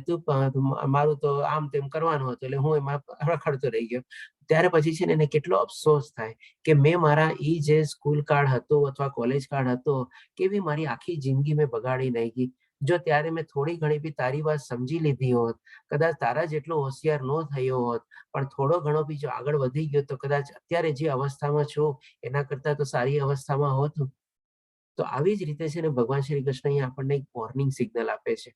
મારું તો આમ તેમ કરવાનું હતું, એટલે હું એમાં રખડતો રહી ગયો. ત્યારે પછી છે ને એને કેટલો અફસોસ થાય કે મેં મારા ઈ જે સ્કૂલ કાળ હતો અથવા કોલેજ કાળ હતો, કેવી મારી આખી જિંદગી મેં બગાડી નાખી. જો ત્યારે મેં થોડી ઘણી બી તારી વાત સમજી લીધી હોત, કદાચ તારા જેટલો હોશિયાર ન થયો હોત, પણ થોડો ઘણો બી જો આગળ વધી ગયો તો કદાચ અત્યારે જે અવસ્થામાં છું એના કરતા તો સારી અવસ્થામાં હોત. તો આવી જ રીતે છે ને ભગવાન શ્રી કૃષ્ણ અહીંયા આપણને એક વોર્નિંગ સિગ્નલ આપે છે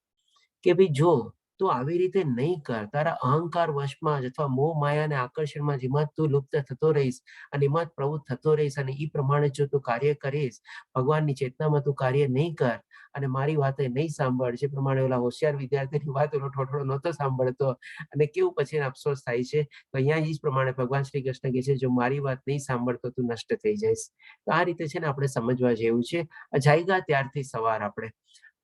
કે ભાઈ જો તું આવી રીતે નહીં કર, તારા અહંકાર વશમાં જ અથવા મોહ માયા અને આકર્ષણમાં જેમાં તું લુપ્ત થતો રહીશ અને એમાં જ પ્રવૃત્ત થતો રહીશ અને એ પ્રમાણે જો તું કાર્ય કરીશ, ભગવાનની ચેતનામાં તું કાર્ય નહીં કર અને મારી વાતે નહીં સાંભળ, જે પ્રમાણે ઓલા હોશિયાર વિદ્યાર્થીની વાત ઓલો ઠોઠળો નહોતો સાંભળતો અને કેવું પછી અફસોસ થાય છે, તો અહીંયા એ જ પ્રમાણે ભગવાન શ્રી કૃષ્ણ કહે છે જો મારી વાત નહીં સાંભળતો તું નષ્ટ થઈ જઈશ. તો આ રીતે છે ને આપણે સમજવા જેવું છે. જાગ્યા ત્યારથી સવાર આપણે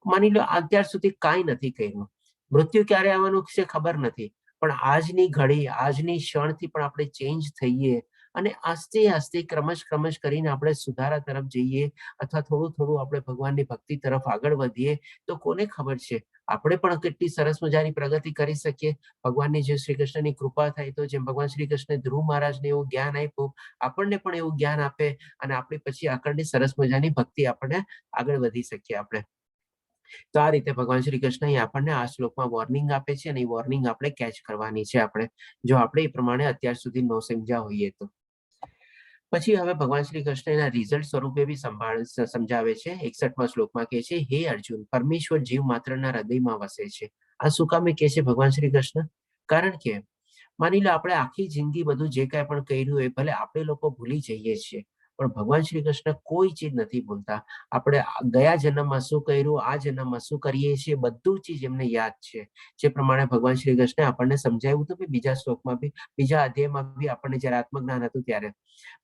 માની લો અત્યાર સુધી કાંઈ નથી કર્યું, મૃત્યુ ક્યારે આવવાનું છે ખબર નથી, પણ આજની ઘડી આજની ક્ષણથી પણ આપણે ચેન્જ થઈએ અને આસ્તે આસ્તે ક્રમશ કરીને આપણે સુધારા તરફ જઈએ અથવા થોડું થોડું આપણે ભગવાનની ભક્તિ તરફ આગળ વધીએ, તો કોને ખબર છે આપણે પણ કેટલી સરસ મજાની પ્રગતિ કરી શકીએ. ભગવાનની જે શ્રી કૃષ્ણની કૃપા થાય તો જેમ ભગવાન શ્રી કૃષ્ણે ધ્રુવ મહારાજને એવું જ્ઞાન આપ્યું, આપણને પણ એવું જ્ઞાન આપે અને આપણે પછી આગળની સરસ મજાની ભક્તિ આપણને આગળ વધી શકીએ આપણે. તો આ રીતે ભગવાન શ્રી કૃષ્ણ આપણને આ શ્લોકમાં વોર્નિંગ આપે છે અને એ વોર્નિંગ આપણે કેચ કરવાની છે આપણે, જો આપણે એ પ્રમાણે અત્યાર સુધી ન સમજ્યા હોઈએ તો. પછી હવે ભગવાન શ્રી કૃષ્ણ એના રિઝલ્ટ સ્વરૂપે બી સમજાવે છે. 61મા શ્લોકમાં કહે છે, હે અર્જુન, પરમેશ્વર જીવ માત્રના હૃદયમાં વસે છે. આ શું કામે કહે છે ભગવાન શ્રી કૃષ્ણ? કારણ કે માની લો આપણે આખી જિંદગી બધું જે કાંઈ પણ કર્યું હોય ભલે આપણે લોકો ભૂલી જઈએ છીએ, પણ ભગવાન શ્રી કૃષ્ણ કોઈ ચીજ નથી ભૂલતા. આપણે ગયા જન્મમાં શું કર્યું, આ જન્મમાં શું કરીએ છીએ, બધું ચીજ એમને યાદ છે. જે પ્રમાણે ભગવાન શ્રી કૃષ્ણે આપણને સમજાવ્યું હતું કે બીજા શ્લોકમાં બી, બીજા અધ્યાયમાં બી આપણને જયારે આત્મજ્ઞાન હતું ત્યારે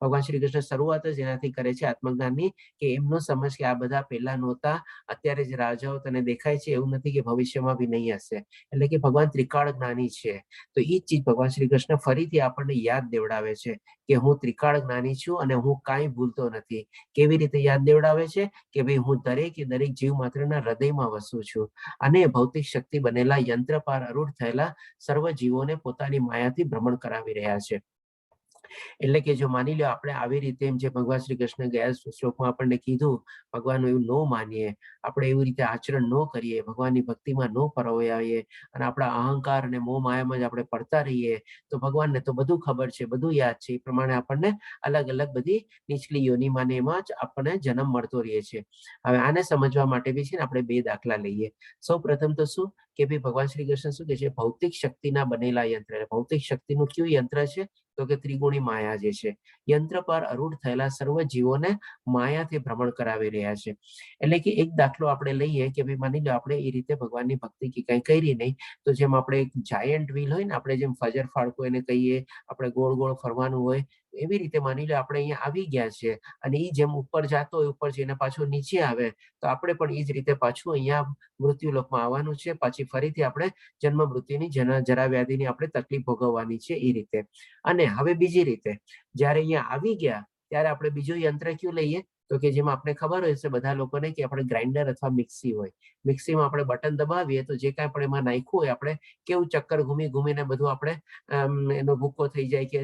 ભગવાન શ્રી કૃષ્ણ શરૂઆત જ એનાથી કરે છે આત્મજ્ઞાનની, કે એમનો સમજ કે આ બધા પહેલા નહોતા, અત્યારે જ રાજાઓ તને દેખાય છે, એવું નથી કે ભવિષ્યમાં બી નહીં હશે. એટલે કે ભગવાન ત્રિકાળ જ્ઞાની છે. તો એ જ ચીજ ભગવાન શ્રી કૃષ્ણ ફરીથી આપણને યાદ દેવડાવે છે કે હું ત્રિકાળ જ્ઞાની છું અને હું કાંઈ ભૂલતો નથી. કેવી રીતે યાદ દેવડાવે છે કે ભાઈ હું દરેક જીવ માત્રના હૃદયમાં વસું છું અને ભૌતિક શક્તિ બનેલા યંત્ર પર અરૂઢ થયેલા સર્વ જીવોને પોતાની માયાથી ભ્રમણ કરાવી રહ્યા છે. એટલે કે જો માની લો આપણે આવી રીતે જે ભગવાન શ્રી કૃષ્ણ ગયા શ્લોકમાં આપણને કીધું, ભગવાનનું એવું ન માનીએ, આપણે એવી રીતે આચરણ ન કરીએ, ભગવાનની ભક્તિમાં ન પરોવાઈએ અને આપણા અહંકાર અને મોહ માયામાં જ આપણે પડતા રહીએ, તો ભગવાનને તો બધું ખબર છે, બધું યાદ છે. એ પ્રમાણે આપણને અલગ અલગ બધી નીચલી યોનિમાં એમાં જ આપણને જન્મ મળતો રહે છે. હવે આને સમજવા માટે બી છે ને આપણે બે દાખલા લઈએ. સૌ પ્રથમ તો શું કે ભાઈ ભગવાન શ્રી કૃષ્ણ શું કહે છે, ભૌતિક શક્તિના બનેલા યંત્ર. ભૌતિક શક્તિનું કયું યંત્ર છે? તો કે ત્રિગુણી માયા જે છે, યંત્ર પર અરૂઢ થયેલા સર્વ જીવોને માયાથી ભ્રમણ કરાવી રહ્યા છે. એટલે કે એક દાખલો આપણે લઈએ કે ભાઈ માની લો આપણે એ રીતે ભગવાનની ભક્તિ કે કઈ કરી નહીં, તો જેમ આપણે એક જાયન્ટ વ્હીલ હોય ને, આપણે જેમ ફજર ફાળકો એને કહીએ, આપણે ગોળ ગોળ ફરવાનું હોય, એવી રીતે માની લો આપણે અહીંયા આવી ગયા છે અને એ જેમ ઉપર જતો હોય ઉપર જઈને પાછો નીચે આવે, તો આપણે પણ એ જ રીતે પાછું અહીંયા મૃત્યુલોકમાં આવવાનું છે. પછી ફરીથી આપણે જન્મ મૃત્યુની જરા વ્યાધિની આપણે તકલીફ ભોગવવાની છે એ રીતે. અને હવે બીજી રીતે જયારે અહીંયા આવી ગયા ત્યારે આપણે બીજું યંત્ર કયું લઈએ, તો કે જેમાં આપણે ખબર હોય છે બધા લોકોને કે આપણે ગ્રાઇન્ડર અથવા મિક્સી હોય. મિક્સીમાં આપણે બટન દબાવીએ તો જે કાંઈ પણ એમાં નાખ્યું હોય આપણે કેવું ચક્કર ઘૂમીને બધું આપણે એનો ભૂકો થઈ જાય કે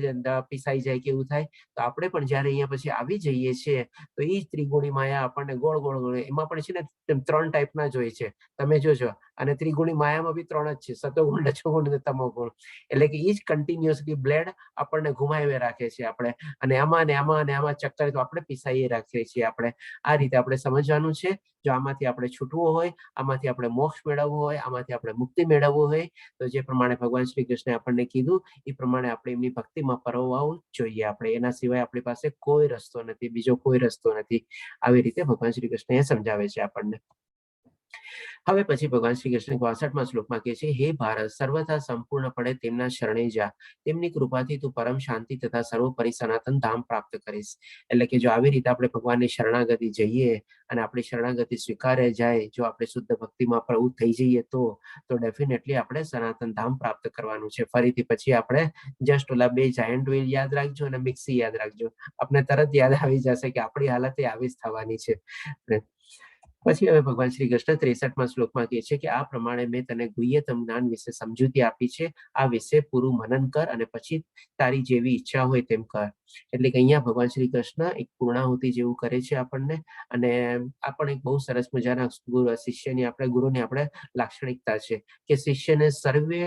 પીસાઈ જાય કે એવું થાય. તો આપણે પણ જયારે અહીંયા પછી આવી જઈએ છીએ તો એ જ ત્રિગુણી માયા આપણને ગોળ ગોળ ગોળ, એમાં પણ છે ને 3 ટાઈપના જ હોય છે, તમે જોજો. અને ત્રિગુણી માયામાં બી 3 જ છે, સતોગુણ, રજોગુણ અને તમોગુણ. એટલે કે એ જ કન્ટિન્યુઅસલી બ્લેડ આપણને ઘુમાવી રાખે છે આપણે, અને આમાં ને આમાં ને આમાં ચક્કર તો આપણે પીસાઈ રાખીએ છીએ આપણે. આ રીતે આપણે સમજવાનું છે. જો આમાંથી આપણે છૂટવું હોય, આમાંથી આપણે મોક્ષ મેળવવું હોય, આમાંથી આપણે મુક્તિ મેળવવું હોય, તો જે પ્રમાણે ભગવાન શ્રી કૃષ્ણે આપણને કીધું એ પ્રમાણે આપણે એમની ભક્તિમાં પરોવવું જોઈએ. આપણે એના સિવાય આપણી પાસે કોઈ રસ્તો નથી, બીજો કોઈ રસ્તો નથી. આવી રીતે ભગવાન શ્રી કૃષ્ણ એ સમજાવે છે આપણને. હવે પછી ભગવાન શ્રી કૃષ્ણ 62માં શ્લોકમાં કહે છે, હે ભારત, સર્વથા સંપૂર્ણપણે તેમના શરણે જા, તેમની કૃપાથી તું પરમ શાંતિ તથા સર્વોપરી સનાતન ધામ પ્રાપ્ત કરીશ. એટલે કે જો આવી રીતે આપણે ભગવાનની શરણાગતિ જઈએ અને આપણી શરણાગતિ સ્વીકારે જાય, જો આપણે શુદ્ધ ભક્તિમાં પ્રવૃત્ત થઈ જઈએ તો ડેફિનેટલી આપણે સનાતન ધામ પ્રાપ્ત કરવાનું છે. ફરીથી પછી આપણે જસ્ટ ઓલા 2 જાયન્ટ વ્હીલ યાદ રાખજો અને મિક્સી યાદ રાખજો, આપણે તરત યાદ આવી જશે કે આપણી હાલત એ આવી જ થવાની છે. પછી હવે ભગવાન શ્રી કૃષ્ણ 63માં શ્લોકમાં કહે છે કે આ પ્રમાણે મેં તને ગુહ્યતમ જ્ઞાન વિશે સમજૂતી આપી છે, આ વિશે પૂરું મનન કર અને પછી તારી જેવી ઈચ્છા હોય તેમ કર. એટલે કે અહીંયા ભગવાન શ્રી કૃષ્ણ એક પૂર્ણાહુતિ જેવું કરે છે આપણને, અને આ પણ એક બહુ સરસ મજાના શિષ્યની આપણે ગુરુની આપણે લાક્ષણિકતા છે કે શિષ્યને સર્વે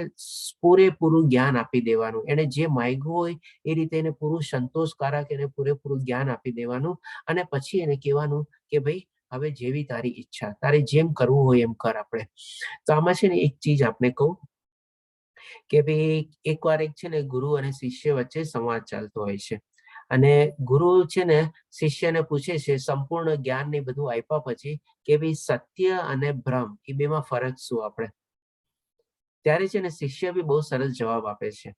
પૂરેપૂરું જ્ઞાન આપી દેવાનું, એને જે માંગ્યું હોય એ રીતે એને પૂરું સંતોષકારક એને પૂરેપૂરું જ્ઞાન આપી દેવાનું, અને પછી એને કહેવાનું કે ભાઈ હવે જેવી તારી ઈચ્છા, તારે જેમ કરવું હોય એમ કર. આપણે તો આમાં છે ને એક ચીજ આપણે કહું કે ભાઈ એકવાર એક છે ને ગુરુ અને શિષ્ય વચ્ચે સંવાદ ચાલતો હોય છે, અને ગુરુ છે ને શિષ્યને પૂછે છે સંપૂર્ણ જ્ઞાન ને બધું આપ્યા પછી કે ભાઈ સત્ય અને ભ્રમ એ બેમાં ફરક શું. આપણે ત્યારે છે ને શિષ્ય બી બહુ સરસ જવાબ આપે છે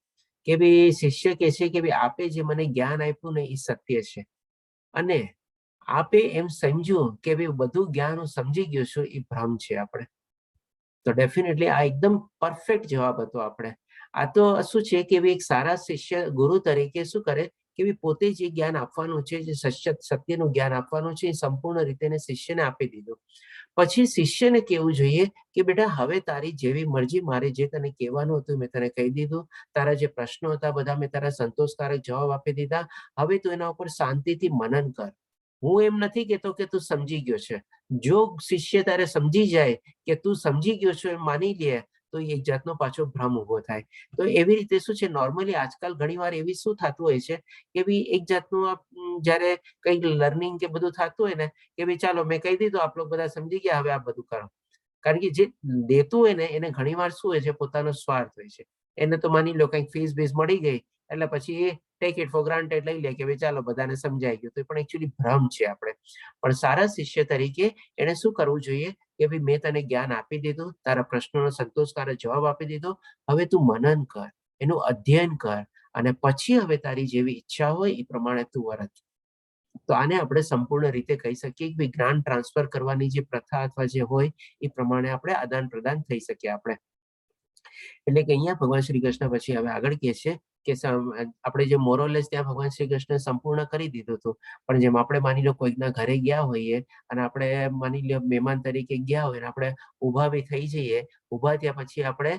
કે ભાઈ શિષ્ય કહે છે કે ભાઈ આપે જે મને જ્ઞાન આપ્યું ને એ સત્ય છે, અને આપે એમ સમજ્યું કે ભાઈ બધું જ્ઞાન હું સમજી ગયો છું એ ભ્રમ છે. આપણે તો ડેફિનેટલી આ એકદમ પરફેક્ટ જવાબ હતો. આપણે આ તો શું છે કે ભાઈ એક સારા શિષ્ય ગુરુ તરીકે શું કરે કે ભાઈ પોતે જે જ્ઞાન આપવાનું છે, જે સત્યનું જ્ઞાન આપવાનું છે એ સંપૂર્ણ રીતે શિષ્યને આપી દીધું. પછી શિષ્યને કહેવું જોઈએ કે બેટા હવે તારી જેવી મરજી, મારે જે તને કહેવાનું હતું મેં તને કહી દીધું, તારા જે પ્રશ્નો હતા બધા મેં તારા સંતોષકારક જવાબ આપી દીધા, હવે તું એના ઉપર શાંતિથી મનન કર. હું એમ નથી કહેતો કે તું સમજી ગયો છે, જો શિષ્ય તારે સમજી જાય કે તું સમજી ગયો છો એમ માની લે તો એક જાતનો પાછો ભ્રમ ઉભો થાય. તો એવી રીતે શું છે નોર્મલી આજકાલ ઘણી વાર એવી શું થતું હોય છે કે ભાઈ એક જાતનું જયારે કંઈક લર્નિંગ કે બધું થતું હોય ને કે ભાઈ ચાલો મેં કહી દીધું, આપ લોકો બધા સમજી ગયા, હવે આ બધું કરો. કારણ કે જે દેતું હોય ને એને ઘણી વાર શું હોય છે પોતાનો સ્વાર્થ હોય છે, એને તો માની લો કંઈક ફીસ બીસ મળી ગઈ એટલે પછી એ ટેક ઇટ ફોર ગ્રાન્ટેડ લઈ લે કે ભાઈ ચાલો બધાને સમજાઈ ગયું. તો એ પણ એકચ્યુઅલી ભ્રમ છે. આપણે પણ સારા શિષ્ય તરીકે એને શું કરવું જોઈએ કે ભાઈ મેં તને જ્ઞાન આપી દીધું, તારા પ્રશ્નોનો સંતોષકારક જવાબ આપી દીધો, હવે તું મનન કર, એનું અધ્યયન કર, અને પછી હવે તારી જેવી ઈચ્છા હોય એ પ્રમાણે તું વર્ત. તો આને આપણે સંપૂર્ણ રીતે કહી શકીએ કે જ્ઞાન ટ્રાન્સફર કરવાની જે પ્રથા અથવા જે હોય એ પ્રમાણે આપણે આદાન પ્રદાન થઈ શકીએ. આપણે એટલે કે અહીંયા ભગવાન શ્રી કૃષ્ણ પછી હવે આગળ કહે છે કે આપણે જે મોરલેસ ત્યાં ભગવાન શ્રી કૃષ્ણ સંપૂર્ણ કરી દીધું હતું, પણ જેમ આપણે માની લો કોઈકના ઘરે ગયા હોઈએ અને આપણે માની લો મહેમાન તરીકે ગયા હોય અને આપણે ઊભા બી થઈ જઈએ, ઊભા થયા પછી આપણે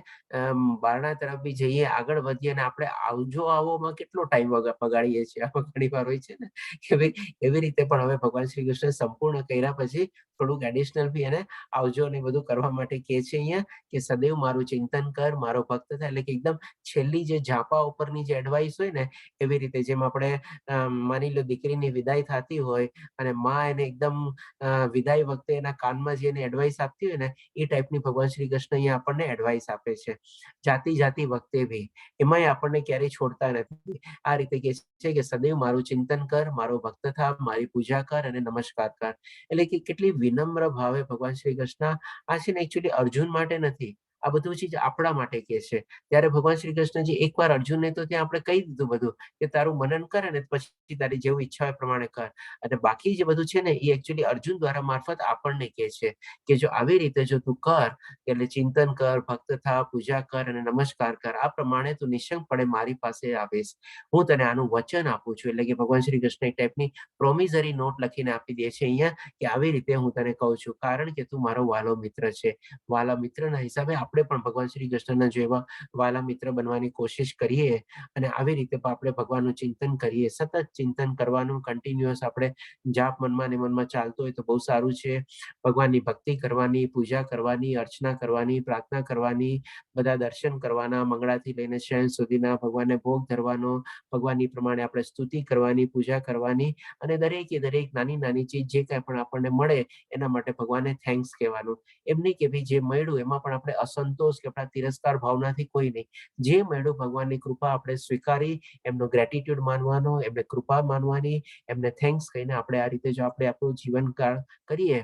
બારણા તરફ બી જઈએ, આગળ વધીએ અને આપણે આવજો આવોમાં કેટલો ટાઈમ બગાડીએ છીએ. આમાં ઘણી વાર હોય છે ને કે ભાઈ એવી રીતે પણ હવે ભગવાન શ્રી કૃષ્ણ સંપૂર્ણ કર્યા પછી થોડુંક એડિશનલ બી એને આવજો ને બધું કરવા માટે કહે છે અહીંયા કે સદૈવ મારું ચિંતન કર, મારો ભક્ત થાય. એટલે કે એકદમ છેલ્લી જે ઝાપા ઉપરની જે એડવાઇસ હોય ને એવી રીતે, જેમ આપણે માની લો દીકરીની વિદાય થતી હોય અને માં એને એકદમ વિદાય વખતે એના કાનમાં જે એને એડવાઇસ આપતી હોય ને એ ટાઈપની ભગવાન શ્રી કૃષ્ણ અહીંયા આપણને એડવાઇસ આપે છે જાતી વખતે બી. એમાંય આપણને ક્યારેય છોડતા નથી. આ રીતે કહે છે કે સદૈવ મારું ચિંતન કર, મારો ભક્ત થા, મારી પૂજા કર અને નમસ્કાર કર. એટલે કે કેટલી વિનમ્ર ભાવે ભગવાન શ્રી કૃષ્ણ આ છે ને એકચ્યુઅલી અર્જુન માટે નથી, આ બધું ચીજ આપણા માટે કહે છે. ત્યારે ભગવાન શ્રી કૃષ્ણજી એકવાર અર્જુનને તો ત્યાં આપણે કહી દીધું બધું કે તારું મનન કરે ને પછી તારી જેવું ઈચ્છા હોય પ્રમાણે કર, અને બાકી જે બધું છે ને એ એકચ્યુઅલી અર્જુન દ્વારા મારફત આપણને કહે છે કે જો આવી રીતે જો તું કર, એટલે ચિંતન કર, ભક્ત થા, પૂજા કર અને નમસ્કાર કર, આ પ્રમાણે તું નિશંકપણે મારી પાસે આવીશ, હું તને આનું વચન આપું છું. એટલે કે ભગવાન શ્રી કૃષ્ણ એક ટાઈપની પ્રોમિઝરી નોટ લખીને આપી દે છે અહીંયા કે આવી રીતે હું તને કહું છું કારણ કે તું મારો વાલો મિત્ર છે. વાલા મિત્રના હિસાબે આપણે પણ ભગવાન શ્રી કૃષ્ણના જેવા વાલા મિત્ર બનવાની કોશિશ કરીએ અને આવી રીતે આપણે ભગવાનનું ચિંતન કરીએ. સતત ચિંતન કરવાનું, કન્ટિન્યુઅસ આપણે જાપ મનમાં ને મનમાં ચાલતો હોય તો બહુ સારું છે. ભગવાનની ભક્તિ કરવાની, પૂજા કરવાની, અર્ચના કરવાની, પ્રાર્થના કરવાની, બધા દર્શન કરવાના, મંગળાથી લઈને શયન સુધીના, ભગવાનને ભોગ ધરવાનો, ભગવાનની પ્રમાણે આપણે સ્તુતિ કરવાની, પૂજા કરવાની, અને દરેકે દરેક નાની નાની ચીજ જે કાંઈ પણ આપણને મળે એના માટે ભગવાનને થેન્ક્સ કહેવાનું. એમ નહીં કે ભાઈ જે મળ્યું એમાં પણ આપણે અસંતોષ કે આપણા તિરસ્કાર ભાવનાથી કોઈ નહીં, જે મળ્યું ભગવાનની કૃપા આપણે સ્વીકારી, એમનો ગ્રેટિટ્યુડ માનવાનો, એમને કૃપા માનવાની, એમને થેન્ક્સ કહીને આપણે આ રીતે જો આપણે આપણું જીવનકાળ કરીએ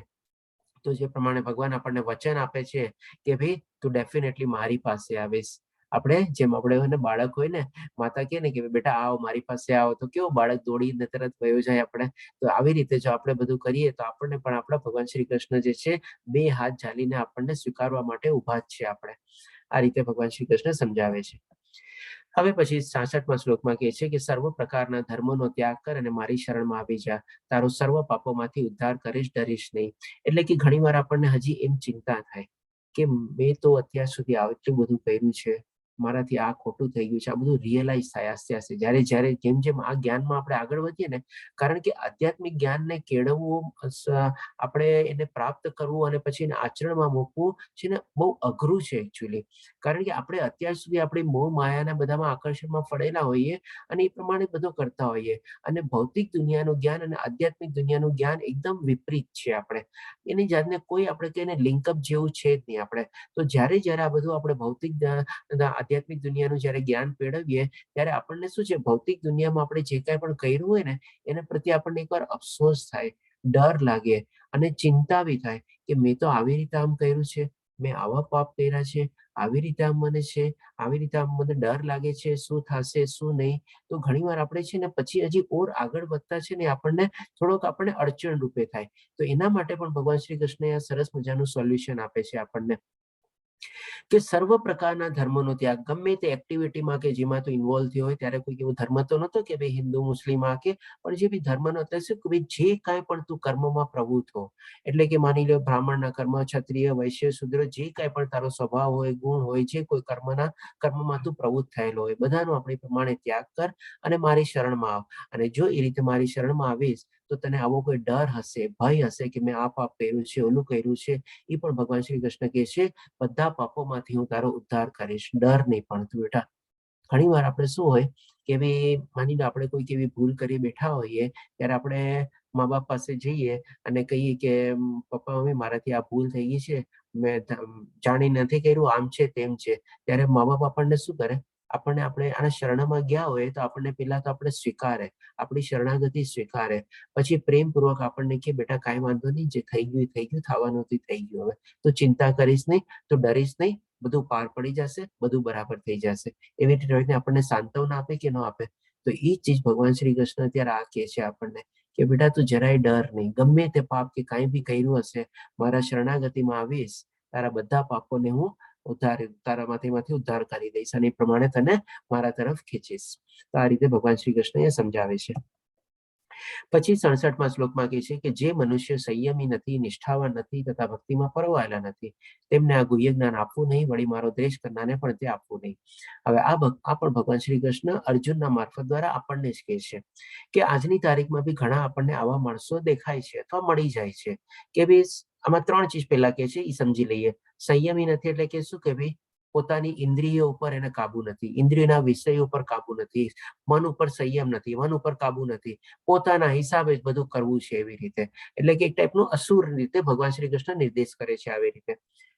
તો જે પ્રમાણે ભગવાન આપણને વચન આપે છે કે ભાઈ તું ડેફિનેટલી મારી પાસે આવીશ. આપણે જેમ આપણે બાળક હોય ને, માતા કહે ને કે બેટા આવો મારી પાસે આવો, તો કેવું બાળક દોડીને તરત વયો જાય આપણે. તો આવી રીતે જો આપણે બધું કરીએ તો આપણને પણ આપણા ભગવાન શ્રી કૃષ્ણ જે છે 2 હાથ ઝાલીને આપણને સ્વીકારવા માટે ઉભા જ છે. આપણે આ રીતે ભગવાન શ્રી કૃષ્ણ સમજાવે છે. હવે પછી 66મા શ્લોકમાં કહે છે કે સર્વ પ્રકારના ધર્મોનો ત્યાગ કર અને મારી શરણમાં આવી જા, તારો સર્વ પાપોમાંથી ઉદ્ધાર કરીશ, ડરીશ નહીં. એટલે કે ઘણીવાર આપણને હજી એમ ચિંતા થાય કે મેં તો અત્યાર સુધી આટલું બધું કર્યું છે, મારાથી આ ખોટું થઈ ગયું છે. આ બધું રિયલાઇઝ થાય આસ્તે આસ્તે જ્યારે જ્યારે જેમ જેમ આ જ્ઞાનમાં આપણે આગળ વધીએ ને, કારણ કે આધ્યાત્મિક જ્ઞાનને કેળવવું, આપણે એને પ્રાપ્ત કરવું અને પછી એને આચરણમાં મૂકવું છે ને બહુ અઘરું છે એકચ્યુઅલી. કારણ કે આપણે અત્યાર સુધી આપણી મોહ માયાના બધામાં આકર્ષણમાં પડેલા હોઈએ અને એ પ્રમાણે બધું કરતા હોઈએ. અને ભૌતિક દુનિયાનું જ્ઞાન અને આધ્યાત્મિક દુનિયાનું જ્ઞાન એકદમ વિપરીત છે. આપણે એની જાતને કોઈ આપણે કહીને લિંકઅપ જેવું છે જ નહીં. આપણે તો જ્યારે જ્યારે આ બધું આપણે ભૌતિક આધ્યાત્મિક દુનિયાનું જ્યારે જ્ઞાન મેળવીએ ત્યારે આપણને શું છે, ભૌતિક દુનિયામાં આપણે જે કાંઈ પણ કર્યું હોય ને એના પ્રત્યે આપણને એકવાર અફસોસ થાય, ડર લાગે અને ચિંતા બી થાય કે મેં તો આવી રીતે આમ કર્યું છે, મેં આવા પાપ કર્યા છે, આવી રીતે આમ મને છે, આવી રીતે આમ મને ડર લાગે છે, શું થશે શું નહીં. તો ઘણીવાર આપણે છે ને પછી હજી ઓર આગળ વધતા છે ને આપણને થોડોક આપણને અડચણ રૂપે થાય. તો એના માટે પણ ભગવાન શ્રી કૃષ્ણ આ સરસ મજાનું સોલ્યુશન આપે છે આપણને કે સર્વ પ્રકારના ધર્મોનો ત્યાગ. ગમે તે એક્ટિવિટીમાં કે જેમાં તું ઇન્વોલ્વ થયો હોય, ત્યારે કોઈ એવો ધર્મ તો નહોતો કે ભાઈ હિન્દુ મુસ્લિમ આ કે, પણ જે બી ધર્મનો હતો શું કે ભાઈ જે કાંઈ પણ તું કર્મમાં પ્રવૃત્ત હો, એટલે કે માની લો બ્રાહ્મણના કર્મ, ક્ષત્રિય, વૈશ્ય, શૂદ્ર, જે કાંઈ પણ તારો સ્વભાવ હોય, ગુણ હોય, જે કોઈ કર્મમાં તું પ્રવૃત્ત થયેલો હોય, બધાનો આપણે પ્રમાણે ત્યાગ કર અને મારી શરણમાં આવ. અને જો એ રીતે મારી શરણમાં આવીશ તો તને આવો કોઈ ડર હશે, ભય હશે કે મેં આ પાપ કર્યું છે, ઓલું કર્યું છે, એ પણ ભગવાન શ્રી કૃષ્ણ કહે છે બધા પાપોમાંથી હું તારો ઉદ્ધાર કરીશ, ડર નહીં. પણ તું બેટા ઘણી વાર આપણે શું હોય કે ભાઈ માની લો આપણે કોઈક એવી ભૂલ કરી બેઠા હોઈએ, ત્યારે આપણે મા બાપ પાસે જઈએ અને કહીએ કે પપ્પા મમ્મી મારાથી આ ભૂલ થઈ ગઈ છે, મેં જાણી નથી કર્યું, આમ છે તેમ છે. ત્યારે મા બાપ આપણને શું કરે, આપણે આના શરણમાં ગયા હોય તો આપણને પેલા તો આપણે સ્વીકારે, આપણી શરણાગતિ સ્વીકારે, પછી પ્રેમપૂર્વક આપણને કે બેટા કાંઈ વાંધો નહીં, જે થઈ ગયું થઈ ગયું, થવાનું હતું થઈ ગયું, હવે તો ચિંતા કરીશ નહીં, તો ડરીશ નહીં, બધું પાર પડી જશે, બધું બરાબર થઈ જશે. એવી રીતે આપણને સાંત્વના આપે કે ન આપે. તો એ ચીજ ભગવાન શ્રી કૃષ્ણ અત્યારે આ કહે છે આપણને કે બેટા તું જરાય ડર નહીં, ગમે તે પાપ કે કાંઈ બી કર્યું હશે, મારા શરણાગતિમાં આવીશ, તારા બધા પાપોને હું તારામાંથી ઉદ્ધાર કરી દઈશ અને એ પ્રમાણે તને મારા તરફ ખેંચીશ. તો આ રીતે ભગવાન શ્રી કૃષ્ણ એ સમજાવે છે. પછી 67મા શ્લોકમાં કહે છે કે જે મનુષ્ય સંયમી નથી, નિષ્ઠાવાન નથી તથા ભક્તિમાં પરોવાયેલા નથી, તેમને આ ગુહ્ય જ્ઞાન આપવું નહીં, વળી મારો દ્વેષ કરનારને પણ તે આપવું નહીં. હવે આ પણ ભગવાન શ્રી કૃષ્ણ અર્જુનના મારફત દ્વારા આપણને જ કહે છે કે આજની તારીખમાં બી ઘણા આપણને આવા માણસો દેખાય છે અથવા મળી જાય છે કે ભાઈ આમાં 3 ચીજ પહેલા કે છે એ સમજી લઈએ. સંયમી નથી એટલે કે શું કે ભાઈ પોતાની ઇન્દ્રિયો ઉપર એને કાબુ નથી, ઇન્દ્રિયના વિષય ઉપર કાબુ નથી, મન ઉપર સંયમ નથી, મન ઉપર કાબુ નથી, પોતાના હિસાબે જ બધું કરવું છે એવી રીતે. એટલે કે એક ટાઈપનું અસુર રીતે ભગવાન શ્રી કૃષ્ણ નિર્દેશ કરે છે આવી રીતે.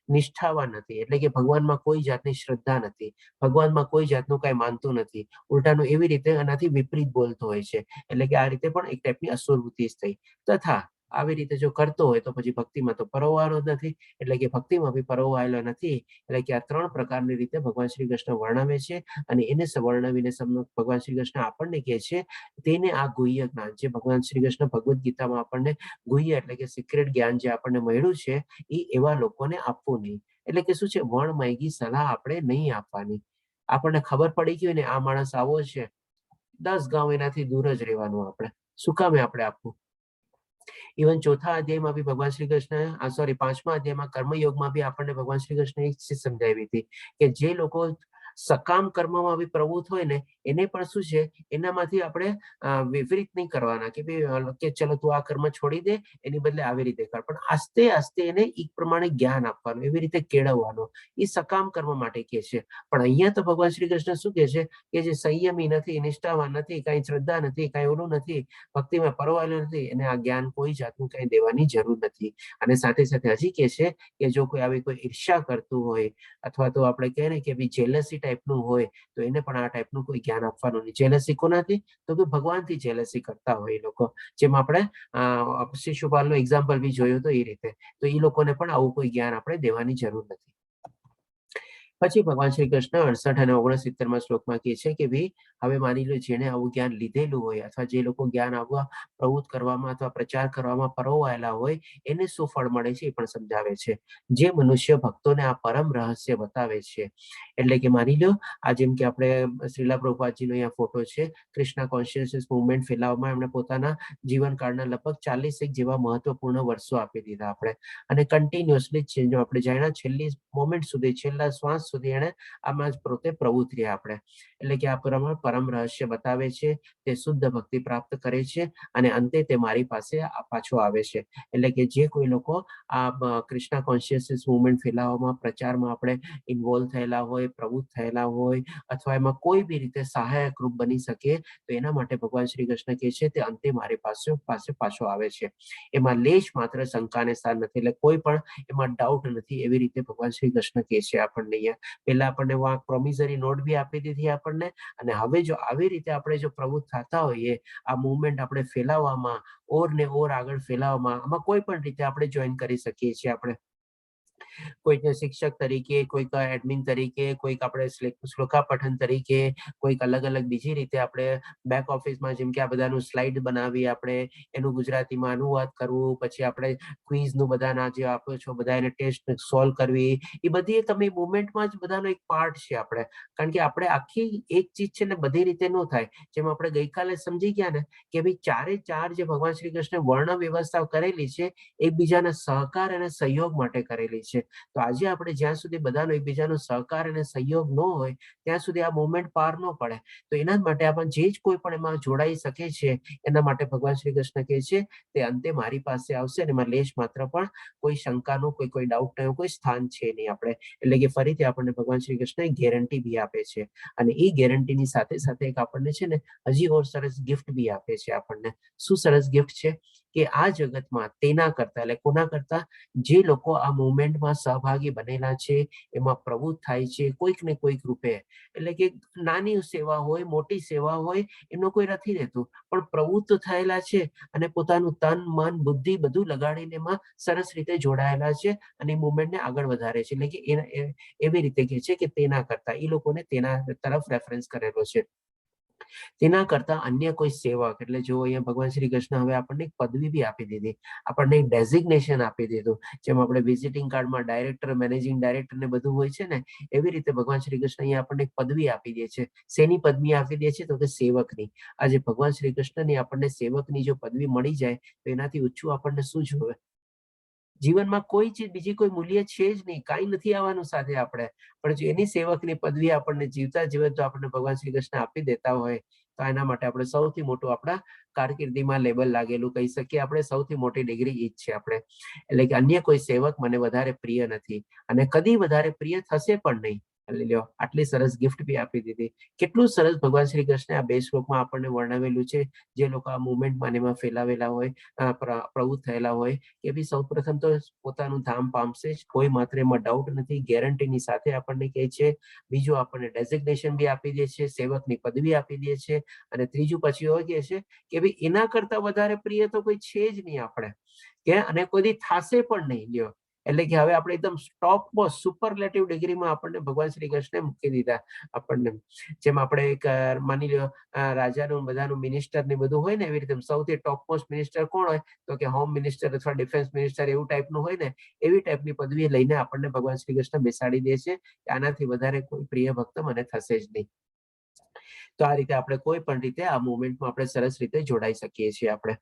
નિષ્ઠાવાન નથી એટલે કે ભગવાનમાં કોઈ જાતની શ્રદ્ધા નથી, ભગવાનમાં કોઈ જાતનું કઈ માનતું નથી, ઉલટાનું એવી રીતે એનાથી વિપરીત બોલતો હોય છે. એટલે કે આ રીતે પણ એક ટાઈપની અસુરવૃત્તિ જ થઈ. તથા આવી રીતે જો કરતો હોય તો પછી ભક્તિમાં તો પરોવાયેલો જ નથી, એટલે કે ભક્તિમાં બી પરોવાયેલો નથી. એટલે કે આ 3 પ્રકારની રીતે ભગવાન શ્રી કૃષ્ણ વર્ણવે છે અને એને વર્ણવીને ભગવાન શ્રી કૃષ્ણ આપણને કહે છે તેને આ ગુહ્ય જ્ઞાન જે ભગવાન શ્રી કૃષ્ણ ભગવદ્ ગીતામાં આપણને ગુહ્ય એટલે કે સિક્રેટ જ્ઞાન જે આપણને મળ્યું છે એ એવા લોકોને આપવું નહીં. એટલે કે શું છે, વણ માંગી સલાહ આપણે નહીં આપવાની. આપણને ખબર પડી ગઈ ને આ માણસ આવો છે, 10 ગાંવ એનાથી દૂર જ રહેવાનું. આપણે શું કામે આપણે આપવું. ઇવન 4થા અધ્યાયમાં બી ભગવાન શ્રી કૃષ્ણ 5મા અધ્યાયમાં કર્મયોગમાં બી આપણને ભગવાન શ્રી કૃષ્ણ એક ચીજ સમજાવી હતી કે જે લોકો સકામ કર્મમાં બી પ્રવૃત્ત હોય ને એને પણ શું છે, એનામાંથી આપણે વિપરીત નહીં કરવાના કે ભાઈ કે ચલો તું આ કર્મ છોડી દે, એની બદલે આવી રીતે કર, પણ આસ્તે આસ્તે એને એક પ્રમાણે જ્ઞાન આપવાનું, એવી રીતે કેળવવાનું. એ સકામ કર્મ માટે કહે છે. પણ અહીંયા તો ભગવાન શ્રી કૃષ્ણ શું કહે છે કે જે સંયમી નથી, નિષ્ઠાવાન નથી, કઈ શ્રદ્ધા નથી, કઈ ઓલું નથી, ભક્તિમાં પરોવાયેલું નથી, એને આ જ્ઞાન કોઈ જાતનું કઈ દેવાની જરૂર નથી. અને સાથે સાથે હજી કહે છે કે જો કોઈ આવી કોઈ ઈર્ષા કરતું હોય અથવા તો આપણે કહે ને કે જેલસી ટાઈપનું હોય તો એને પણ આ ટાઈપનું કોઈ જ્ઞાન આપવાનું નહીં. જેલસી કોનાથી? તો કે ભગવાનથી જેલસી કરતા હોય એ લોકો. જેમ આપણે શિશુપાલનું એક્ઝામ્પલ બી જોયું તો એ રીતે. તો એ લોકોને પણ આવું કોઈ જ્ઞાન આપણે દેવાની જરૂર નથી. પછી ભગવાન શ્રી કૃષ્ણ 68 અને 69 શ્લોકમાં કહે છે કે ભાઈ હવે માની લો જેને આવું જ્ઞાન લીધેલું હોય અથવા જે લોકો જ્ઞાન આવવા પ્રવૃત્ત કરવામાં અથવા પ્રચાર કરવામાં પરોવાયેલા હોય એને શું ફળ મળે છે એ પણ સમજાવે છે. જે મનુષ્ય ભક્તોને આ પરમ રહસ્ય બતાવે છે, એટલે કે માની લો આ જેમ કે આપણે શ્રીલા પ્રભુપાદજીનો અહીંયા ફોટો છે, કૃષ્ણ કોન્શિયસનેસ મુવમેન્ટ ફેલાવવામાં એમણે પોતાના જીવનકાળના લગભગ 40 જેવા મહત્વપૂર્ણ વર્ષો આપી દીધા આપણે, અને કન્ટિન્યુઅસલી આપણે જાણ્યા છેલ્લી મોમેન્ટ સુધી, છેલ્લા શ્વાસ સુધી એને આમાં જ પોતે પ્રવૃત્ત રહ્યા આપણે. એટલે કે આ પરમ રહસ્ય બતાવે છે, તે શુદ્ધ ભક્તિ પ્રાપ્ત કરે છે અને અંતે તે મારી પાસે પાછો આવે છે. એટલે કે જે કોઈ લોકો આ કૃષ્ણ કોન્શિયસનેસ મુવમેન્ટ ફેલાવવામાં પ્રચારમાં આપણે ઇન્વોલ્વ થયેલા હોય, પ્રવૃત્ત થયેલા હોય અથવા એમાં કોઈ બી રીતે સહાયક રૂપ બની શકે તો એના માટે ભગવાન શ્રી કૃષ્ણ કહે છે તે અંતે મારી પાસે પાછો આવે છે. એમાં લેશ માત્ર શંકાને સ્થાન નથી, એટલે કોઈ પણ એમાં ડાઉટ નથી, એવી રીતે ભગવાન શ્રી કૃષ્ણ કહે છે આપણને. અહીંયા પહેલા આપણને પ્રોમિઝરી નોટ બી આપી દીધી આપણને, અને હવે જો આવી રીતે આપણે જો પ્રવૃત્ત થતા હોઈએ આ મુવમેન્ટ આપણે ફેલાવવામાં ઓર ને ઓર આગળ ફેલાવવામાં, આમાં કોઈ પણ રીતે આપણે જોઈન કરી શકીએ છીએ. આપણે કોઈક શિક્ષક તરીકે, કોઈક એડમિન તરીકે, કોઈક આપણે શ્લોકા પઠન તરીકે, કોઈક અલગ અલગ બીજી રીતે આપણે બેક ઓફિસમાં જેમ કે આ બધાનું સ્લાઇડ બનાવી આપણે એનું ગુજરાતીમાં અનુવાદ કરવું, પછી આપણે ક્વિઝનું બધાના જે આપો છો બધા એને ટેસ્ટ સોલ્વ કરવી, એ બધી તમે મુવમેન્ટમાં જ બધાનો એક પાર્ટ છે આપણે. કારણ કે આપણે આખી એક ચીજ છે ને બધી રીતે ન થાય. જેમ આપણે ગઈકાલે સમજી ગયા ને કે ભાઈ ચારે ચાર જે ભગવાન શ્રી કૃષ્ણ વર્ણ વ્યવસ્થા કરેલી છે એકબીજાના સહકાર અને સહયોગ માટે કરેલી છે. તો આજે આપણે જ્યાં સુધી બધાનો એકબીજાનો સહકાર અને સહયોગ ન હોય ત્યાં સુધી આ મુવમેન્ટ પાર ન પડે. તો એના માટે આપણે જે જ કોઈ પણ એમાં જોડાઈ શકે છે એના માટે ભગવાન શ્રી કૃષ્ણ કહે છે તે અંતે મારી પાસે આવશે અને એમાં લેશ માત્ર પણ કોઈ શંકાનું કોઈ ડાઉટનું કોઈ સ્થાન છે નહીં આપણે. એટલે કે ફરીથી આપણને ભગવાન શ્રી કૃષ્ણ ગેરંટી બી આપે છે, અને એ ગેરંટીની સાથે સાથે એક આપણને છે ને હજી ઓર સરસ ગિફ્ટ બી આપે છે આપણને. શું સરસ ગિફ્ટ છે કે આ જગતમાં તેના કરતા, એટલે કોના કરતા, જે લોકો આ મુવમેન્ટમાં સહભાગી બનેલા છે, એમાં પ્રવૃત્ત થાય છે કોઈક ને કોઈક રૂપે. એટલે કે નાની સેવા હોય, મોટી સેવા હોય, એમનો કોઈ નથી રહેતું, પણ પ્રવૃત્ત થયેલા છે અને પોતાનું તન, મન, બુદ્ધિ બધું લગાડીને એમાં સરસ રીતે જોડાયેલા છે અને મુવમેન્ટને આગળ વધારે છે. એટલે કે એવી રીતે કહે છે કે તેના કરતા, એ લોકોને તેના તરફ રેફરન્સ કરેલો છે. તેના કરતા અન્ય કોઈ સેવક, એટલે જો અહીંયા ભગવાન શ્રી કૃષ્ણ હવે આપણને એક પદવી બી આપી દીધી, આપણને એક ડેઝિગ્નેશન આપી દીધું. જેમ આપણે વિઝિટિંગ કાર્ડમાં ડાયરેક્ટર, મેનેજિંગ ડાયરેક્ટર ને બધું હોય છે ને, એવી રીતે ભગવાન શ્રી કૃષ્ણ અહીંયા આપણને એક પદવી આપી દે છે. શેની પદવી આપી દે છે? તો કે સેવકની. આજે ભગવાન શ્રી કૃષ્ણની આપણને સેવકની જો પદવી મળી જાય તો એનાથી ઊંચું આપણને શું જોવે? જીવનમાં કોઈ ચીજ બીજી કોઈ મૂલ્ય છે જ નહીં, કાંઈ નથી આવવાનું સાથે આપણે, પણ જો એની સેવકની પદવી આપણને જીવતા જીવત જો આપણને ભગવાન શ્રી કૃષ્ણ આપી દેતા હોય તો એના માટે આપણે સૌથી મોટું આપણા કારકિર્દીમાં લેબલ લાગેલું કહી શકીએ આપણે, સૌથી મોટી ડિગ્રી ઈ જ છે આપણે. એટલે કે અન્ય કોઈ સેવક મને વધારે પ્રિય નથી અને કદી વધારે પ્રિય થશે પણ નહીં. લ્યો, આટલી સરસ ગિફ્ટ બી આપી દીધી. કેટલું સરસ ભગવાન શ્રી કૃષ્ણ આ 2 શ્લોકમાં આપણને વર્ણવેલું છે. જે લોકો આ મુવમેન્ટમાં એમાં ફેલાવેલા હોય, પ્રવૃત્ત થયેલા હોય, એ બી સૌ પ્રથમ તો પોતાનું ધામ પામશે જ, કોઈ માત્ર એમાં ડાઉટ નથી. ગેરંટીની સાથે આપણને કહે છે. બીજું આપણને ડેઝિગ્નેશન બી આપી દે છે, સેવકની પદવી આપી દે છે, અને ત્રીજું પછી એવું કહે છે કે ભાઈ એના કરતા વધારે પ્રિય તો કોઈ છે જ નહીં આપણે, કે અને કોઈ થશે પણ નહીં. લ્યો, એટલે કે હવે આપણે એકદમ ટોપ મોસ્ટ સુપરલેટિવ ડિગ્રીમાં આપણને ભગવાન શ્રી કૃષ્ણે મૂકી દીધા આપણને. જેમ આપણે એક માની લો રાજાનું બધાનું મિનિસ્ટર ને બધું હોય ને, એવી રીતે સૌથી ટોપ મોસ્ટ મિનિસ્ટર કોણ હોય? તો કે હોમ મિનિસ્ટર અથવા ડિફેન્સ મિનિસ્ટર, એવું ટાઈપનું હોય ને, એવી ટાઈપની પદવી લઈને આપણને ભગવાન શ્રી કૃષ્ણ બેસાડી દે છે કે આનાથી વધારે કોઈ પ્રિય ભક્ત મને થશે જ નહીં. તો આ રીતે આપણે કોઈ પણ રીતે આ મુવમેન્ટમાં આપણે સરસ રીતે જોડાઈ શકીએ છીએ આપણે.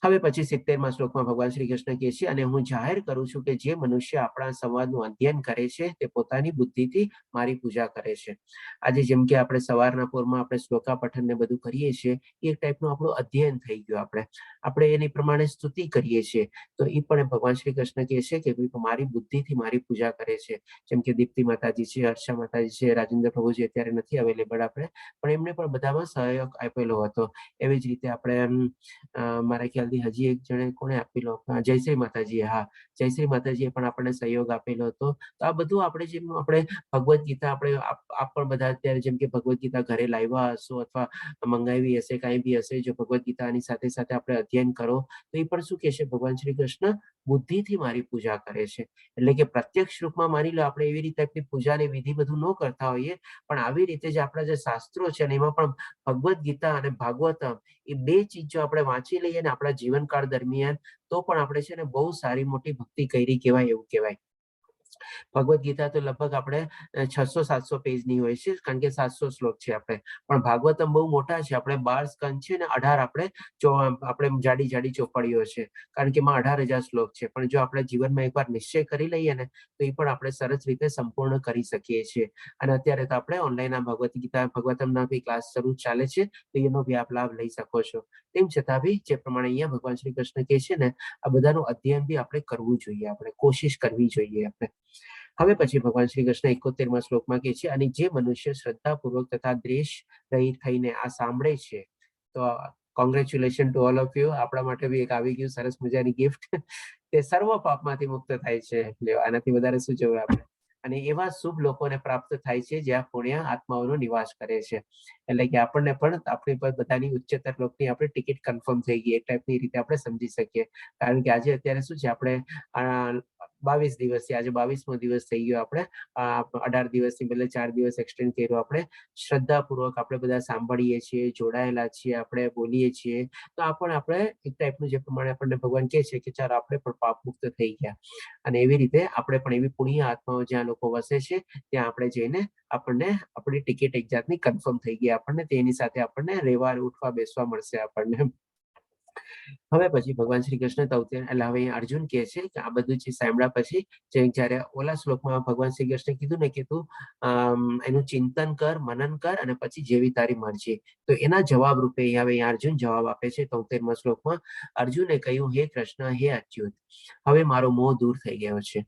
હવે પછી 70મા શ્લોકમાં ભગવાન શ્રી કૃષ્ણ કહે છે, અને હું જાહેર કરું છું કે જે મનુષ્ય આપણા સંવાદનું અધ્યયન કરે છે તે પોતાની બુદ્ધિથી મારી પૂજા કરે છે. આજે જેમ કે આપણે સવારના પોરમાં આપણે શ્લોકા પઠન ને બધું કરીએ છીએ, એ એક ટાઈપનું આપણું અધ્યયન થઈ ગયું. આપણે એની પ્રમાણે સ્તુતિ કરીએ છીએ, તો એ પણ ભગવાન શ્રી કૃષ્ણ કહે છે કે મારી બુદ્ધિથી મારી પૂજા કરે છે. જેમ કે દીપ્તિ માતાજી છે, હર્ષા માતાજી છે, રાજેન્દ્ર પ્રભુજી અત્યારે નથી અવેલેબલ આપણે, પણ એમને પણ બધામાં સહયોગ આપેલો હતો. એવી જ રીતે આપણે મારા ખ્યાલથી જલ્દી હજી એક જણે કોણે આપેલો, જયશ્રી માતાજીએ, હા જયશ્રી માતાજીએ પણ આપણને સહયોગ આપેલો હતો. તો આ બધું આપણે જેમ આપણે ભગવદ્ ગીતા આપણે આપ પણ બધા અત્યારે જેમ કે ભગવદ્ ગીતા ઘરે લાવ્યા હશો અથવા મંગાવી હશે, કાંઈ બી હશે, જો ભગવદ્ ગીતાની સાથે સાથે આપણે અધ્યયન કરો તો એ પણ શું કહે છે ભગવાન શ્રી કૃષ્ણ, બુદ્ધિથી મારી પૂજા કરે છે. એટલે કે પ્રત્યક્ષ રૂપમાં માની લો આપણે એવી રીતે આપણી પૂજાની વિધિ બધું ન કરતા હોઈએ, પણ આવી રીતે જે આપણા જે શાસ્ત્રો છે અને એમાં પણ ભગવદ્ ગીતા અને ભાગવતમ એ બે ચીજ જો આપણે વાંચી લઈએ ને આપણા જીવનકાળ દરમિયાન, તો પણ આપણે છે ને બહુ સારી મોટી ભક્તિ કરી કહેવાય એવું કહેવાય. ભગવદ્ ગીતા તો લગભગ આપણે 600-700 પેજની હોય છે, કારણ કે 700 શ્લોક છે આપણે, પણ ભાગવતમ બહુ મોટા છે, આપણે 12 સ્કંદ છે ને 18 આપણે જાડી ચોપડીઓ છે, કારણ કે એમાં 18,000 શ્લોક છે. પણ જો આપણે જીવનમાં એકવાર નિશ્ચય કરી લઈએ ને તો એ પણ આપણે સરસ રીતે સંપૂર્ણ કરી શકીએ છીએ. અને અત્યારે તો આપણે ઓનલાઈન આ ભગવદ્ ગીતા ભાગવતમના બી ક્લાસ શરૂ ચાલે છે, તો એનો બી આપ લાભ લઈ શકો છો. તેમ છતાં બી જે પ્રમાણે અહીંયા ભગવાન શ્રી કૃષ્ણ કહે છે ને, આ બધાનું અધ્યયન બી આપણે કરવું જોઈએ, આપણે કોશિશ કરવી જોઈએ આપણે. હવે પછી ભગવાન શ્રી કૃષ્ણ 71માં શ્લોકમાં કહે છે, અને જે મનુષ્ય શ્રદ્ધાપૂર્વક તથા દ્વેષ રહિત થઈને આ સાંભળે છે, તો congratulation to all of you, આપણા માટે બી એક આવી ગયું સરસ મજાની ગિફ્ટ, તે સર્વ પાપમાંથી મુક્ત થાય છે. એટલે આનાથી વધારે શું જોવે આપણે. અને એવા શુભ લોકોને પ્રાપ્ત થાય છે જ્યાં પુણ્ય આત્માઓનો નિવાસ કરે છે. એટલે કે આપણને પણ આપણી પર બધાની ઉચ્ચતર લોકની આપણે ટિકિટ કન્ફર્મ થઈ ગઈ, એક ટાઈપની રીતે આપણે સમજી શકીએ. કારણ કે આજે અત્યારે શું છે, આપણે 22 દિવસથી આજે 22મો દિવસ થઈ ગયો, આપણે 18 દિવસની બદલે 4 દિવસ એક્સટેન્ડ કર્યો. આપણે શ્રદ્ધાપૂર્વક આપણે બધા સાંભળીએ છીએ, જોડાયેલા છીએ, આપણે બોલીએ છીએ, તો આપણે એક ટાઈપનું જે પ્રમાણે આપણને ભગવાન કહે છે કે ચાલો આપણે પણ પાપ મુક્ત થઈ ગયા. અને એવી રીતે આપણે પણ એવી પુણ્ય આત્માઓ જ્યાં લોકો વસે છે ત્યાં આપણે જઈને આપણને આપણી ટિકિટ એક જાતની કન્ફર્મ થઈ ગઈ આપણને, તેની સાથે આપણને રહેવા ઉઠવા બેસવા મળશે આપણને. હવે પછી ભગવાન શ્રી કૃષ્ણ એટલે હવે અર્જુન કહે છે કે આ બધું જે સાંભળ્યા પછી, જ્યારે ઓલા શ્લોકમાં ભગવાન શ્રી કૃષ્ણ કીધું ને કે તું એનું ચિંતન કર, મનન કર અને પછી જેવી તારી મરજી, તો એના જવાબ રૂપે હવે અર્જુન જવાબ આપે છે 73મા શ્લોકમાં. અર્જુને કહ્યું, હે કૃષ્ણ, હે અચ્યુત, હવે મારો મોહ દૂર થઈ ગયો છે.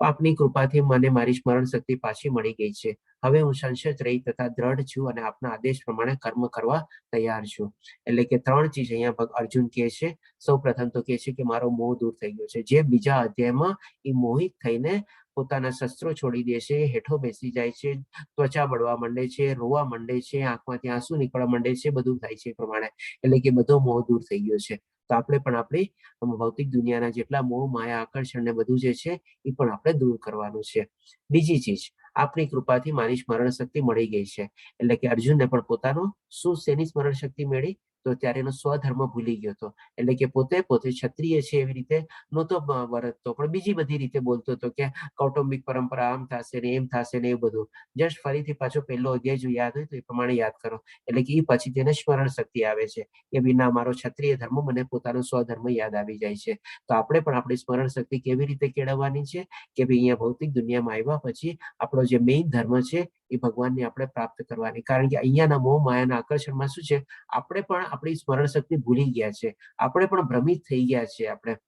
આપની કૃપાથી મને મારી સ્મરણ શક્તિ પાછી મળી ગઈ છે. હવે હું સંશય રહી તથા દ્રઢ છું અને આપના આદેશ પ્રમાણે કર્મ કરવા તૈયાર છું. એટલે કે 3 ચીજ અહીંયા અર્જુન કહે છે. સૌ પ્રથમ તો કહે છે કે મારો મોહ દૂર થઈ ગયો છે. જે બીજા અધ્યાયમાં એ મોહિત થઈને પોતાના શસ્ત્રો છોડી દે છે, હેઠો બેસી જાય છે, ત્વચા બળવા માંડે છે, રોવા માંડે છે, આંખમાંથી આંસુ નીકળવા માંડે છે, બધું થાય છે એ પ્રમાણે. એટલે કે બધો મોહ દૂર થઈ ગયો છે. તો આપણે પણ આપણી ભૌતિક દુનિયાના જેટલા મોહ, માયા, આકર્ષણ ને બધું જે છે એ પણ આપણે દૂર કરવાનું છે. બીજી ચીજ, આપની કૃપાથી મારી સ્મરણ શક્તિ મળી ગઈ છે. એટલે કે અર્જુનને પણ પોતાનું શું શેની સ્મરણ શક્તિ મળી, તો ત્યારે એનો સ્વધર્મ ભૂલી ગયો હતો. એટલે કે પોતે ક્ષત્રિય છે એવી રીતે નહોતો વર્તતો, પણ બીજી બધી રીતે બોલતો હતો કે કૌટુંબિક પરંપરા આમ થશે ને એમ થશે ને એ બધું. જસ્ટ ફરીથી પાછો પહેલો અધ્યાય જો યાદ હોય તો એ પ્રમાણે યાદ કરો. એટલે કે એ પછી તેને સ્મરણ શક્તિ આવે છે કે વિના મારો ક્ષત્રિય ધર્મ, મને પોતાનો સ્વધર્મ યાદ આવી જાય છે. તો આપણે પણ આપણી સ્મરણ શક્તિ કેવી રીતે કેળવવાની છે કે ભાઈ અહીંયા ભૌતિક દુનિયામાં આવ્યા પછી આપણો જે મેઇન ધર્મ છે એ ભગવાનને આપણે પ્રાપ્ત કરવાની. કારણ કે અહીંયાના મોહ માયાના આકર્ષણમાં શું છે, આપણે પણ આપણી સ્મરણ શક્તિ ભૂલી ગયા છે, આપણે પણ ભ્રમિત થઈ ગયા છે આપણે.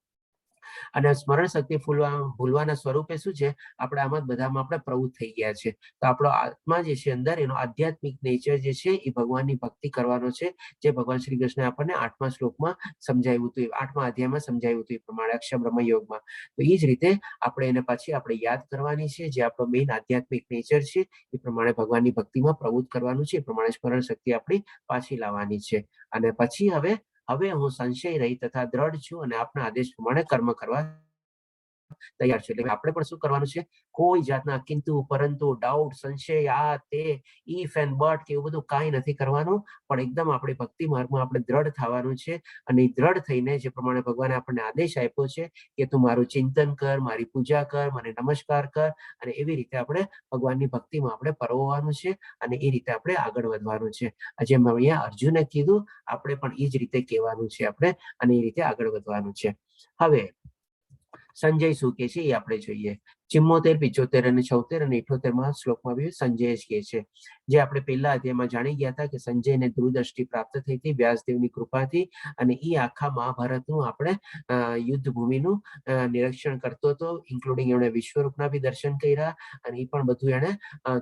અને સ્મરણ શક્તિ ભૂલવાના સ્વરૂપે શું છે, આપણે આમાં બધામાં આપણે પ્રવૃત્ત થઈ ગયા છે. તો આપણો આત્મા જે છે અંદર, એનો આધ્યાત્મિક નેચર જે છે એ ભગવાનની ભક્તિ કરવાનો છે, જે ભગવાન શ્રી કૃષ્ણ આપણને 8મા શ્લોકમાં સમજાવ્યું હતું, 8મા અધ્યાયમાં સમજાવ્યું હતું એ પ્રમાણે અક્ષર બ્રહ્મ યોગમાં. તો એ જ રીતે આપણે એને પછી આપણે યાદ કરવાની છે, જે આપણો મેઇન આધ્યાત્મિક નેચર છે એ પ્રમાણે ભગવાનની ભક્તિમાં પ્રવૃત્ત કરવાનું છે, એ પ્રમાણે સ્મરણ શક્તિ આપણી પાછી લાવવાની છે. અને પછી હવે હું સંશય રહી તથા દ્રઢ છું અને આપના આદેશ પ્રમાણે કર્મ કરવા તૈયાર છે. એટલે આપણે પણ શું કરવાનું છે, કોઈ જાતના કિંતુ, પરંતુ, ડાઉટ, સંશય, આ તે, ઇફ એન્ડ બટ કે એવું બધું કાંઈ નથી કરવાનું, પણ એકદમ આપણી ભક્તિ માર્ગમાં આપણે દ્રઢ થવાનું છે. અને દ્રઢ થઈને જે પ્રમાણે ભગવાને આપણને આદેશ આપ્યો છે કે તું મારું ચિંતન કર, મારી પૂજા કર, મને નમસ્કાર કર, અને એવી રીતે આપણે ભગવાનની ભક્તિમાં આપણે પરોવવાનું છે અને એ રીતે આપણે આગળ વધવાનું છે. જેમ અહીંયા અર્જુને કીધું, આપણે પણ એ જ રીતે કહેવાનું છે આપણે, અને એ રીતે આગળ વધવાનું છે. હવે સંજય શું કહે છે એ આપણે જોઈએ. 74, 75 અને 76 અને 78માં શ્લોકમાં બી સંજય જ કહે છે, જે આપણે પહેલા અધ્યાયમાં જાણી ગયા હતા કે સંજયને દૂરદ્રષ્ટિ પ્રાપ્ત થઈ હતી વ્યાસદેવની કૃપાથી, અને એ આખા મહાભારતનું આપણે યુદ્ધ ભૂમિનું નિરીક્ષણ કરતો હતો, ઇન્ક્લુડિંગ એમણે વિશ્વરૂપના બી દર્શન કર્યા, અને એ પણ બધું એણે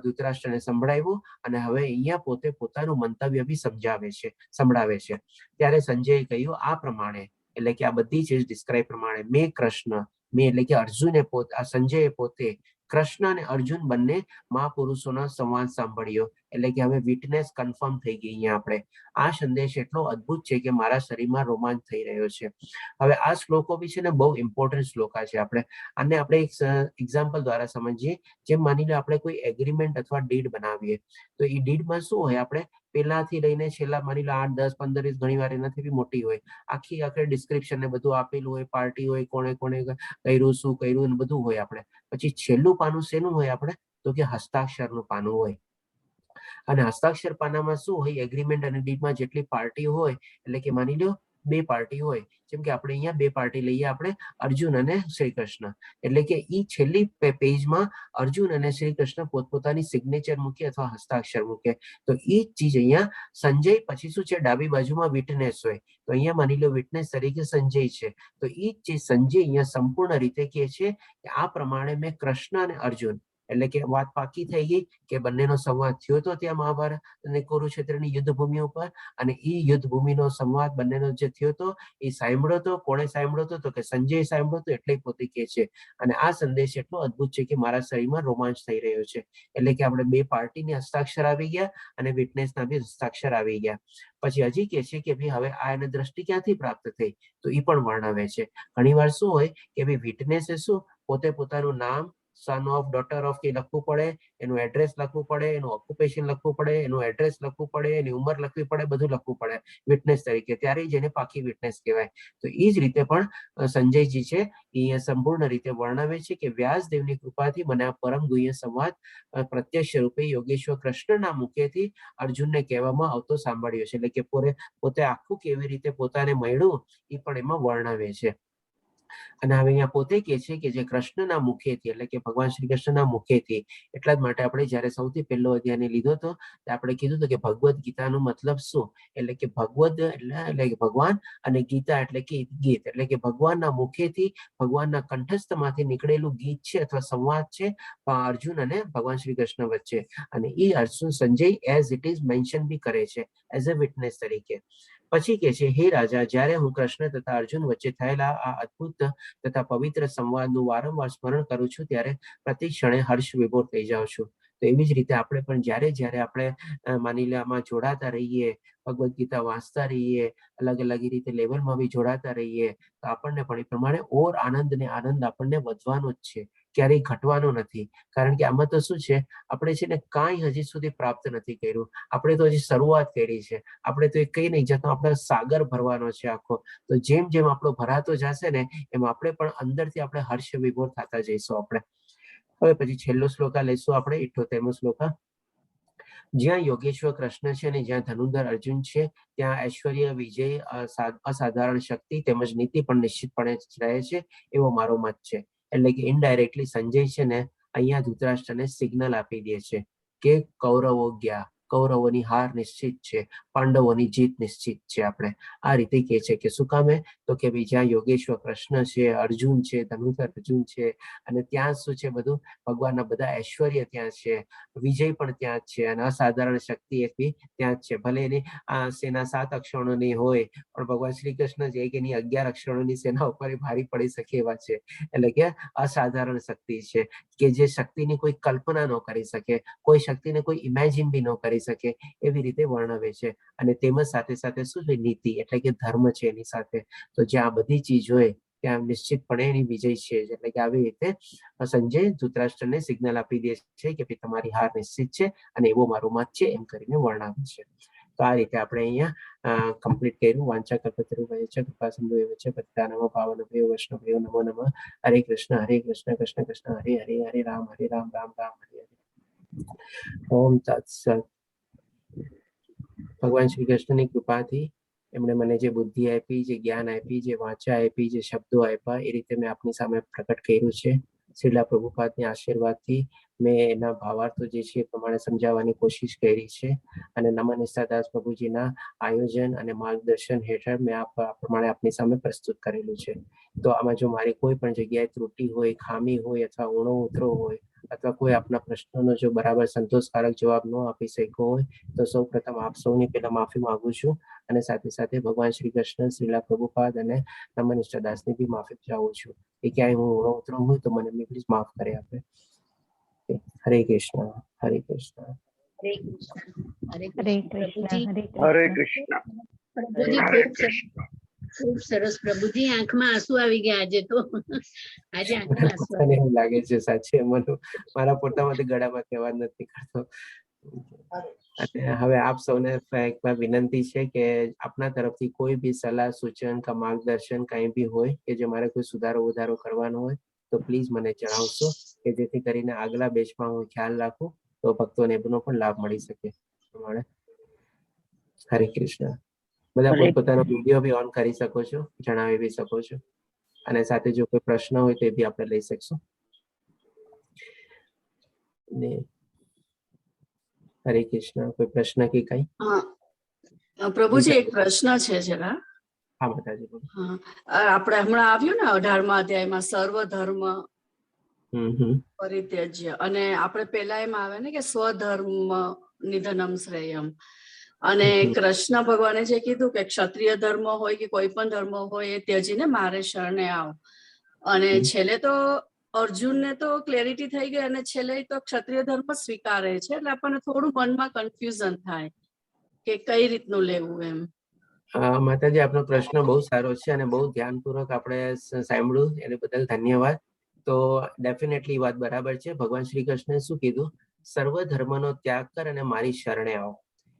ધૃતરાષ્ટ્રને સંભળાવ્યું. અને હવે અહીંયા પોતે પોતાનું મંતવ્ય બી સંભળાવે છે. ત્યારે સંજયે કહ્યું, આ પ્રમાણે એટલે કે આ બધી ચીજ ડિસ્ક્રાઇબ પ્રમાણે મેં કૃષ્ણ, મેં એટલે કે અર્જુને આ સંજયે પોતે કૃષ્ણ અને અર્જુન બંને મહાપુરુષોનો સંવાદ સાંભળ્યો, એટલે કે હવે વિટનેસ કન્ફર્મ થઈ ગઈ. અહીંયા આપણે આ સંદેશ એટલો અદ્ભુત છે કે મારા શરીરમાં રોમાંચ થઈ રહ્યો છે. હવે આ શ્લોકો બી છે ને બહુ ઇમ્પોર્ટન્ટ શ્લોકા છે. આપણે એક એક્ઝામ્પલ દ્વારા સમજીએ. જેમ માની લો આપણે કોઈ એગ્રીમેન્ટ અથવા ડીડ બનાવીએ તો એ ડીડમાં શું હોય, આપણે પેલાથી લઈને છેલ્લા માની લો 8, 10, 15 ઘણી વાર એનાથી બી મોટી હોય, આખી ડિસ્ક્રિપ્શન ને બધું આપેલું હોય, પાર્ટી હોય, કોણે કોણે કર્યું, શું કર્યું ને બધું હોય. આપણે પછી છેલ્લું પાનું શેનું હોય, આપણે તો કે હસ્તાક્ષરનું પાનું હોય. અને હસ્તાક્ષર પાનામાં શું હોય, એગ્રીમેન્ટ અને ડીડમાં જેટલી પાર્ટી હોય, એટલે કે માની લો 2 પાર્ટી હોય, જેમ કે આપણે અહીંયા 2 પાર્ટી લઈએ, આપણે અર્જુન અને શ્રી કૃષ્ણ, એટલે કે ઈ છેલ્લી પેજમાં અર્જુન અને શ્રી કૃષ્ણ પોતપોતાની સિગ્નેચર મૂકે અથવા હસ્તાક્ષર મૂકે. તો ઈ જ ચીજ અહીંયા સંજય પછી શું છે, ડાબી બાજુમાં વિટનેસ હોય, તો અહીંયા માની લો વિટનેસ તરીકે સંજય છે. તો ઈ જ ચીજ સંજય અહીંયા સંપૂર્ણ રીતે કહે છે કે આ પ્રમાણે મેં કૃષ્ણ અને અર્જુન, એટલે કે વાત પાકી થઈ ગઈ કે બંનેનો સંવાદ થયો હતો ત્યાં મહાભારત અને કુરુક્ષેત્રની યુદ્ધ ભૂમિ ઉપર, અને ઈ યુદ્ધ ભૂમિનો સંવાદ બંનેનો જે થયો હતો એ સાંભળ્યો હતો. કોણે સાંભળ્યો હતો? તો કે સંજય સાંભળ્યો હતો. એટલે પોતે કહે છે. અને આ સંદેશ એટલો અદ્ભુત છે કે મારા શરીરમાં રોમાંચ થઈ રહ્યો છે. એટલે કે આપણે 2 પાર્ટીની હસ્તાક્ષર આવી ગયા અને વિટનેસના બી હસ્તાક્ષર આવી ગયા. પછી હજી કહે છે કે ભાઈ હવે આ એને દ્રષ્ટિ ક્યાંથી પ્રાપ્ત થઈ, તો એ પણ વર્ણવે છે. ઘણી વાર શું હોય કે ભાઈ વિટનેસે શું પોતે પોતાનું નામ, સન ઓફ, ડોટર ઓફ કે લખવું પડે, એનું એડ્રેસ લખવું પડે, એનું ઓક્યુપેશન લખવું પડે, એનું એડ્રેસ લખવું પડે, એની ઉંમર લખવી પડે, બધું લખવું પડે વિટનેસ તરીકે, ત્યારે જેને પાકી વિટનેસ કહેવાય. તો એ જ રીતે પણ સંજયજી છે એ સંપૂર્ણ રીતે વર્ણવે છે કે વ્યાસદેવની કૃપાથી મને આ પરમ ગુહ્ય સંવાદ પ્રત્યક્ષ રૂપે યોગેશ્વર કૃષ્ણના મુખેથી અર્જુનને કહેવામાં આવતો સાંભળ્યો છે. એટલે કે પોતે આખું કેવી રીતે પોતાને મળ્યું એ પણ એમાં વર્ણવે છે. અને હવે અહીંયા પોતે કહે છે કે જે કૃષ્ણના મુખેથી, એટલે કે ભગવાન શ્રી કૃષ્ણના મુખેથી, એટલા જ માટે આપણે જયારે સૌથી પહેલો અધ્યાય લીધો હતો આપણે કીધું હતું કે ભગવદ્ ગીતાનો મતલબ શું, એટલે કે ભગવદ એટલે કે ભગવાન, અને ગીતા એટલે કે ગીત, એટલે કે ભગવાનના મુખેથી, ભગવાનના કંઠસ્થમાંથી નીકળેલું ગીત છે અથવા સંવાદ છે અર્જુન અને ભગવાન શ્રી કૃષ્ણ વચ્ચે. અને એ Arjun Sanjay as it is mention બી કરે છે એઝ અ વિટનેસ તરીકે. પછી કે છે, હે રાજા, જ્યારે હું કૃષ્ણ તથા અર્જુન વચ્ચે થયેલા આ અદ્ભુત તથા પવિત્ર સંવાદનું વારંવાર સ્મરણ કરું છું ત્યારે પ્રતિ ક્ષણે હર્ષ વિભોર થઈ જાઉં છું. તો એવી જ રીતે આપણે પણ જ્યારે આપણે માની લે આમાં જોડાતા રહીએ, ભગવદ્ ગીતા વાંચતા રહીએ, અલગ અલગ રીતે લેવલમાં બી જોડાતા રહીએ, તો આપણને પણ એ પ્રમાણે ઓર આનંદ ને આનંદ આપણને વધવાનો જ છે, ક્યારેય ઘટવાનો નથી. કારણ કે આમાં તો શું છે, આપણે છે ને કાંઈ હજી સુધી પ્રાપ્ત નથી કર્યું, આપણે તો હજી શરૂઆત કરી છે. આપણે તો એ કઈ નહીં જતો, આપણે સાગર ભરવાનો છે આખો. તો જેમ જેમ આપણો ભરાતો જશે ને એમ આપણે પણ અંદરથી આપણે હર્ષ વિભોર થતા જઈશું આપણે. હવે પછી છેલ્લો શ્લોકા લઈશું આપણે, 78મો શ્લોકા. જ્યાં યોગેશ્વર કૃષ્ણ છે અને જ્યાં ધનુર્ધર અર્જુન છે ત્યાં ઐશ્વર્ય, વિજય, અસાધારણ શક્તિ તેમજ નીતિ પણ નિશ્ચિતપણે રહે છે, એવો મારો મત છે. એટલે કે ઇનડાયરેક્ટલી સંજય છે ને અહીંયા ધૃતરાષ્ટ્રને સિગ્નલ આપી દે છે કે કૌરવો ગયા, કૌરવોની હાર નિશ્ચિત છે, પાંડવોની જીત નિશ્ચિત છે. આપણે આ રીતે કહે છે કે શું કામે, તો કે ભાઈ જ્યાં યોગેશ્વર કૃષ્ણ છે, અર્જુન છે, ધનુર્ધર અર્જુન છે, અને ત્યાં શું છે બધું ભગવાનના બધા ઐશ્વર્ય ત્યાં છે, વિજય પણ ત્યાં જ છે, અને અસાધારણ શક્તિ એક બી ત્યાં જ છે. ભલે એની આ સેના 7 અક્ષરોની હોય પણ ભગવાન શ્રી કૃષ્ણ જે કે એની 11 અક્ષરોની સેના ઉપર ભારી પડી શકે એવા છે. એટલે કે અસાધારણ શક્તિ છે કે જે શક્તિની કોઈ કલ્પના ન કરી શકે, કોઈ શક્તિને કોઈ ઇમેજિન બી ન કરી શકે, એવી રીતે વર્ણવે છે. અને તેમજ સાથે સાથે શું છે, નીતિ એટલે કે ધર્મ છે એની સાથે. તો જ્યાં બધી ચીજ હોય ત્યાં નિશ્ચિતપણે એની વિજય છે. એટલે કે આવી રીતે સંજય ધૃતરાષ્ટ્રને સિગ્નલ આપી દે છે કે તમારી હાર નિશ્ચિત છે અને એવો મારો મત છે, એમ કરીને વર્ણવે છે. તો આ રીતે આપણે અહીંયા કમ્પ્લીટ કર્યું. વાંચા કલ્પતરુ વયે છે, કૃપા સિંધુ એવ છે, પતિતાનાં પાવનેભ્યો વૈષ્ણવેભ્યો નમો નમઃ. હરે કૃષ્ણ કૃષ્ણ કૃષ્ણ હરે હરે, હરે રામ રામ રામ હરે હરે. ઓમ તત્સત. ભગવાન શ્રી કૃષ્ણની કૃપાથી એમણે મને જે બુદ્ધિ આપી, જે જ્ઞાન આપી, જે વાચા આપી, જે શબ્દો આપ્યા, એ રીતે મેં આપની સામે પ્રકટ કર્યું છે. શ્રીલા પ્રભુપાદના આશીર્વાદથી મેં એના ભાવાર્થો જે છે એ પ્રમાણે સમજાવવાની કોશિશ કરી છે. અને નમન નિષ્ઠાદાસ પ્રભુજીના આયોજન અને માર્ગદર્શન હેઠળ મેં આ પ્રમાણે આપની સામે પ્રસ્તુત કરેલું છે. તો આમાં જો મારી કોઈ પણ જગ્યાએ ત્રુટિ હોય, ખામી હોય અથવા ઊણો ઉતરો હોય અથવા કોઈ આપના પ્રશ્નોનો જો બરાબર સંતોષકારક જવાબ ન આપી શક્યો હોય તો સૌ પ્રથમ આપ સૌની પહેલા માફી માંગુ છું અને સાથે સાથે ભગવાન શ્રી કૃષ્ણ, શ્રીલા પ્રભુપાદ અને નમન ઇષ્ટદાસની બી માફી ચાહું છું કે ક્યાંય હું ઊણો ઉતરો હોય તો મને પ્લીઝ માફ કરી આપે. હરે કૃષ્ણ, હરે કૃષ્ણ. હરે કૃષ્ણ. હરે હરે કૃષ્ણ. કૃષ્ણ. પ્રભુજી હરે હરે કૃષ્ણ. કૃષ્ણ. પ્રભુજી હરે ખૂબ સરસ, કૃષ્ણ. ખૂબ સરસ પ્રભુજી, આંખમાં આંસુ આવી ગયા આજે તો. આજે આંખમાં આંસુ મને એવું લાગે છે સાચે મારા પોતામાંથી ગળામાં કહેવા નથી કરતો. અને હવે આપ સૌને એકવાર વિનંતી છે કે આપના તરફથી કોઈ બી સલાહ, સૂચન કે માર્ગદર્શન કંઈ બી હોય કે જે મારે કોઈ સુધારો વધારો કરવાનો હોય તો પ્લીઝ મને જણાવશો કે જેથી કરીને આગલા બેચમાં હું ખ્યાલ રાખું તો ભક્તોને એનો પણ લાભ મળી શકે. હરે કૃષ્ણ. બધા પોતપોતાનો વિડીયો બી ઓન કરી શકો છો, જણાવી બી શકો છો અને સાથે જો કોઈ પ્રશ્ન હોય તો એ બી આપણે લઈ શકશું. હરે કૃષ્ણ. કોઈ પ્રશ્ન કે કઈ? પ્રભુજી એક પ્રશ્ન છે જરા. હા માતાજી. આપણે હમણાં આવ્યું ને 18મા અધ્યાયમાં સર્વધર્મ પરિત્યજ્ય, અને આપણે પેલા એમ આવે ને કે સ્વધર્મ નિધનમ શ્રેયમ, અને કૃષ્ણ ભગવાને જે કીધું કે ક્ષત્રિય ધર્મ હોય કે કોઈ પણ ધર્મ હોય એ ત્યજીને મારે શરણે આવ, અને છેલ્લે તો અર્જુનને તો ક્લેરિટી થઈ ગઈ અને છેલ્લે તો ક્ષત્રિય ધર્મ સ્વીકારે છે, એટલે આપણને થોડું મનમાં કન્ફ્યુઝન થાય કે કઈ રીતનું લેવું એમ. માતાજી, આપનો પ્રશ્ન બહુ સારો છે અને બહુ ધ્યાનપૂર્વક આપણે સાંભળ્યું, એને બદલ ધન્યવાદ. તો ડેફિનેટલી વાત બરાબર છે. ભગવાન શ્રી કૃષ્ણે શું કીધું? સર્વ ધર્મનો ત્યાગ કર અને મારી શરણે આવ.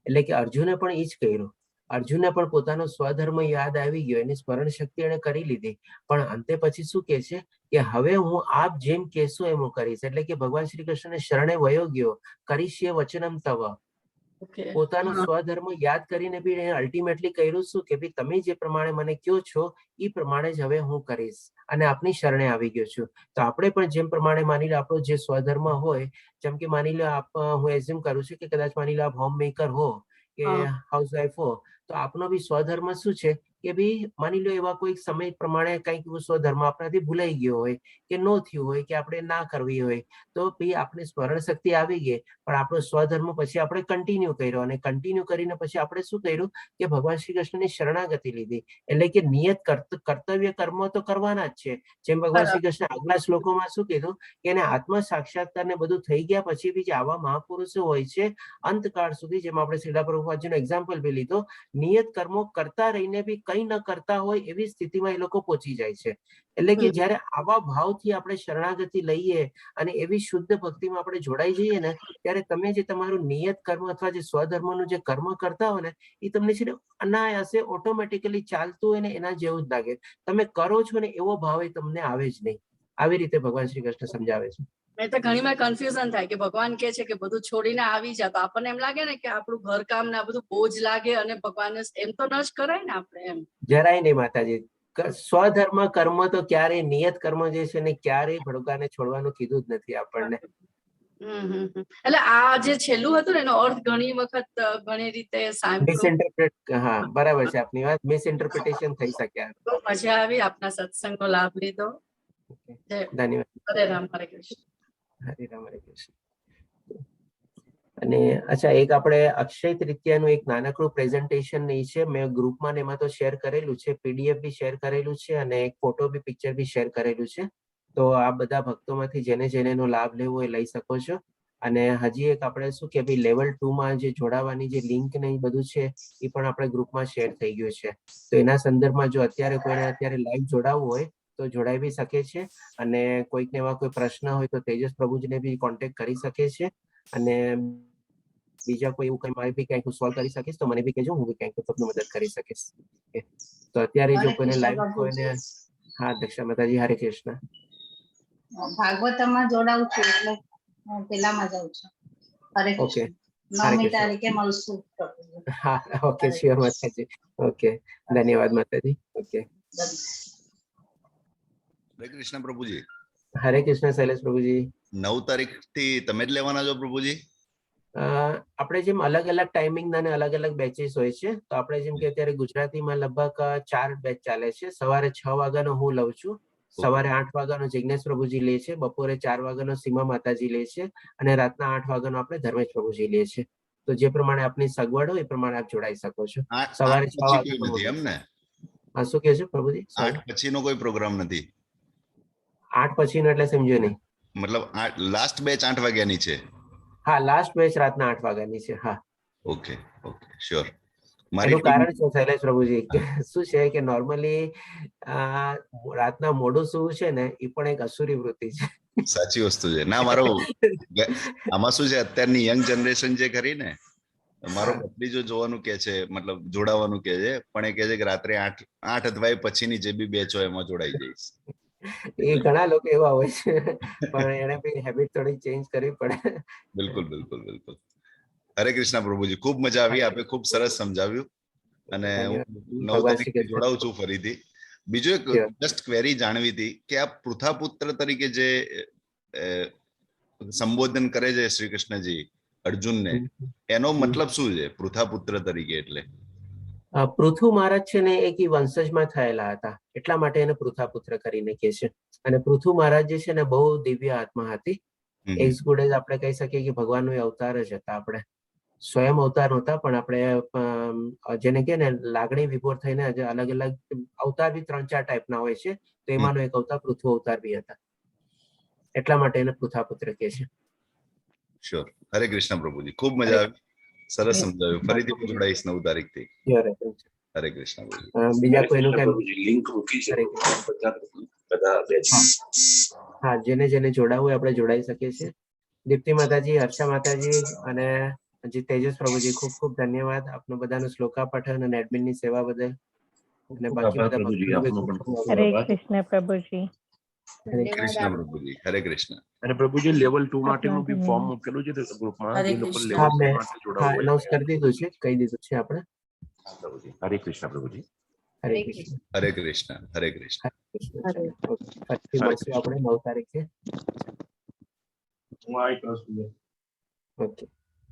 એટલે કે અર્જુને પણ એ જ કર્યું. અર્જુનને પણ પોતાનો સ્વધર્મ યાદ આવી ગયો, એની સ્મરણ શક્તિ એને કરી લીધી, પણ અંતે પછી શું કે છે કે હવે હું આપ જેમ કહેશો એમ હું કરીશ. એટલે કે ભગવાન શ્રી કૃષ્ણને શરણે વયો ગયો. કરીશ્ય વચનમ તવ. પોતાનો સ્વધર્મ યાદ કરીને બી અલ્ટિમેટલી કર્યું શું કે ભાઈ તમે જે પ્રમાણે મને કહો છો એ પ્રમાણે જ હવે હું કરીશ અને આપની શરણે આવી ગયો છું. તો આપણે પણ જેમ પ્રમાણે માની લો આપણો જે સ્વધર્મ હોય, જેમ કે માની લો હું એઝ્યુમ કરું છું કે કદાચ માની લો આપ હોમ મેકર હો કે હાઉસવાઈફ હો, તો આપનો બી સ્વધર્મ શું છે કે ભાઈ માની લો એવા કોઈ સમય પ્રમાણે કંઈક સ્વધર્મ આપણાથી ભૂલાઈ ગયો હોય કે ન થયું હોય કે આપણે ના કરવી હોય, તો ભાઈ આપણી સ્મરણ શક્તિ આવી ગઈ, પણ આપણો સ્વધર્મ પછી આપણે કન્ટિન્યુ કર્યો અને કન્ટિન્યુ કરીને પછી આપણે શું કર્યું કે ભગવાન શ્રી કૃષ્ણની શરણાગતિ લીધી. એટલે કે નિયત કર્તવ્ય કર્મો તો કરવાના જ છે. જેમ ભગવાન શ્રી કૃષ્ણ આગલા શ્લોકોમાં શું કીધું કે એને આત્મ સાક્ષાત્કાર ને બધું થઈ ગયા પછી બી જે આવા મહાપુરુષો હોય છે અંતકાળ સુધી, જેમ આપણે શ્રીલા પ્રભુપાદજીનો એક્ઝામ્પલ બી લીધો, નિયત કર્મો કરતા રહીને બી કંઈ ન કરતા હોય એવી સ્થિતિમાં એ લોકો પહોંચી જાય છે. એટલે કે જયારે આવા ભાવથી આપણે શરણાગતિ લઈએ અને એવી શુદ્ધ ભક્તિમાં આપણે જોડાઈ જઈએ ને, ત્યારે તમે જે તમારું નિયત કર્મ અથવા જે સ્વધર્મનું જે કર્મ કરતા હોય ને એ તમને છે ને અનાયાસે ઓટોમેટિકલી ચાલતું હોય ને એના જેવું જ લાગે. તમે કરો છો ને એવો ભાવ એ તમને આવે જ નહીં. આવી રીતે ભગવાન શ્રી કૃષ્ણ સમજાવે છે. મેં તો ઘણી વાર કન્ફ્યુઝન થાય કે ભગવાન કે છે કે બધું છોડીને આવી જા, તો આપણને એમ લાગે ને કે આપણું ઘરકામ ને આ બધું બોજ લાગે અને ભગવાનને એમ તો ન જ કરાય ને આપણે એમ. જરાય નહીં માતાજી. સ્વધર્મ કર્મ તો ક્યારેય નિયત કર્મ જે છે ને ક્યારેય ભગવાને છોડવાનું કીધું જ નથી આપણને. એટલે આ જે છેલ્લું હતું ને એનો અર્થ ઘણી વખત ઘણી રીતે મિસઇન્ટરપ્રેટ, હા બરાબર છે આપની વાત, મિસઇન્ટરપ્રિટેશન થઈ શકે. બહુ મજા આવી, આપના સત્સંગનો લાભ લીધો. ધન્યવાદ. હરે રામ, હરે કૃષ્ણ. હરે રામ, હરે કૃષ્ણ. અને અચ્છા, એક આપણે અક્ષય તૃતીયાનું એક નાનકડું પ્રેઝન્ટેશન નહીં છે, મેં ગ્રુપમાં એમાં તો શેર કરેલું છે, પીડીએફ બી શેર કરેલું છે અને એક ફોટો બી પિક્ચર બી શેર કરેલું છે. તો આ બધા ભક્તોમાંથી જેને જેને એનો લાભ લેવો એ લઈ શકો છો. અને હજી એક આપણે શું કે ભાઈ લેવલ 2માં જે જોડાવાની જે લિંક ને એ બધું છે એ પણ આપણે ગ્રુપમાં શેર થઈ ગયું છે. તો એના સંદર્ભમાં જો અત્યારે કોઈને અત્યારે લાઈવ જોડાવવું હોય તો જોડાઈ બી શકે છે. અને કોઈકને એવા કોઈ પ્રશ્ન હોય તો તેજસ પ્રભુજીને બી કોન્ટેક્ટ કરી શકે છે. અને બીજા કોઈ એવું કઈ મારે બી કંઈક સોલ્વ કરી શકીશ તો મને બી કહેજો, હું બી કંઈક તમને મદદ કરી શકીશ. તો અત્યારે જો કોઈને લાઈવ કોઈને, હા દક્ષા માતાજી, હરે કૃષ્ણ. ભાગવતમાં જોડાવું છું એટલે હું પેલામાં જાઉં છું. હરે કૃષ્ણ. 9મી તારીખે મળશું. હા, ઓકે, શ્યોર માતાજી. ઓકે, ધન્યવાદ માતાજી. ઓકે, હરે કૃષ્ણ પ્રભુજી. હરે કૃષ્ણ શૈલેષ પ્રભુજી. 9 તારીખથી તમે જ લેવાના છો પ્રભુજી? આપણે જેમ અલગ અલગ ટાઈમિંગ અને અલગ અલગ બેચીસ હોય છે, તો આપણે જેમ કે અત્યારે ગુજરાતીમાં લગભગ 4 બેચ ચાલે છે. સવારે 6 વાગ્યાનો હું લઉં છું, સવારે 8 વાગ્યાનો જિજ્ઞેશ પ્રભુજી લે છે, બપોરે 4 વાગ્યાનો સીમા માતાજી લે છે અને રાતના 8 વાગ્યાનો આપણે ધર્મેશ પ્રભુજી લે છે. તો જે પ્રમાણે આપની સગવડ હોય એ પ્રમાણે આપ જોડાઈ શકો છો. સવારે 6 પછી કોઈ વાગે નથી એમ ને? હા, શું કહે છે પ્રભુજી? 8 પછીનો કોઈ પ્રોગ્રામ નથી? 8 પછીનો એટલે સમજ્યો નહીં. મતલબ લાસ્ટ બેચ 8 વાગ્યાની છે? હા, લાસ્ટ બેચ રાતના 8 વાગ્યાની છે. હા, ઓકે ઓકે, શ્યોર. એનું કારણ છે શૈલેષ પ્રભુજી કે શું છે કે નોર્મલી રાતના મોડું સૂવું છે ને એ પણ એક અસુરી વૃત્તિ છે. સાચી વસ્તુ છે. ના, મારો આમાં શું છે, અત્યારની યંગ જનરેશન જે ખરી ને, મારો ભત્રીજો જોવાનું કે છે, મતલબ જોડાવાનું કે છે, પણ એ કે છે કે રાત્રે 8 અથવા એ પછીની જે બી બેચ હોય એમાં જોડાઈ જઈશ. એ ઘણા લોકો એવા હોય છે, પણ એને બી હેબિટ થોડી ચેન્જ કરવી પડે. બિલકુલ બિલકુલ બિલકુલ. હરે કૃષ્ણ પ્રભુજી, ખૂબ મજા આવી, આપે ખૂબ સરસ સમજાવ્યું અને હું 9 તારીખે જોડાઉં છું ફરીથી. બીજું એક જસ્ટ ક્વેરી જાણવી હતી કે આ પૃથાપુત્ર તરીકે જે સંબોધન કરે છે શ્રી કૃષ્ણજી અર્જુનને, એનો મતલબ શું છે પૃથાપુત્ર તરીકે? એટલે પૃથુ મહારાજ છે ને એક વંશજમાં થયેલા હતા, એટલા માટે એને પૃથાપુત્ર કરીને કહે છે. અને પૃથુ મહારાજ જે છે ને બહુ દિવ્ય આત્મા હતી. એક્સ ગુડ એઝ આપણે કહી શકીએ કે ભગવાનનો અવતાર જ હતા. આપણે સ્વયં અવતાર નહોતા, પણ આપણે જેને કે ને લાગણી વિભોર થઈને અલગ અલગ અવતાર બી 3-4 ટાઈપના હોય છે, તો એમાંનો એક અવતાર પૃથુ અવતાર બી હતા. એટલા માટે એને પૃથાપુત્ર કહે છે. શ્યોર. હરે કૃષ્ણ પ્રભુજી, ખૂબ મજા આવી, સરસ સમજાવ્યું. ફરીથી હું જોડાઈશ 9 તારીખથી. હરે કૃષ્ણ પ્રભુજી. બીજા કોઈનું કઈ લિંક મૂકી છે હા, જેને જેને જોડાવું હોય આપણે જોડાઈ શકીએ છીએ. દીપ્તિ માતાજી, હર્ષા માતાજી અને તેજસ પ્રભુજી, ખૂબ ખૂબ ધન્યવાદ આપનું બધાનું શ્લોકા પઠન અને એડમિનની સેવા બદલ. અને બાકી બધા હરે કૃષ્ણ પ્રભુજી. હરે કૃષ્ણ પ્રભુજી. હરે કૃષ્ણ. અને પ્રભુજી લેવલ 2 માટેનું બી ફોર્મ મૂકેલું છે ગ્રુપમાં, જે લોકો લેવલ 2 માટે જોડાવું હોય. એનાઉન્સ કરી દીધું છે, કહી દીધું છે આપણે. પ્રભુજી, હરે કૃષ્ણ પ્રભુજી. હરે કૃષ્ણ. હરે કૃષ્ણ. હરે કૃષ્ણ. ફરીથી મળશું આપણે 9 તારીખે. હું આવી છું. ઓકે.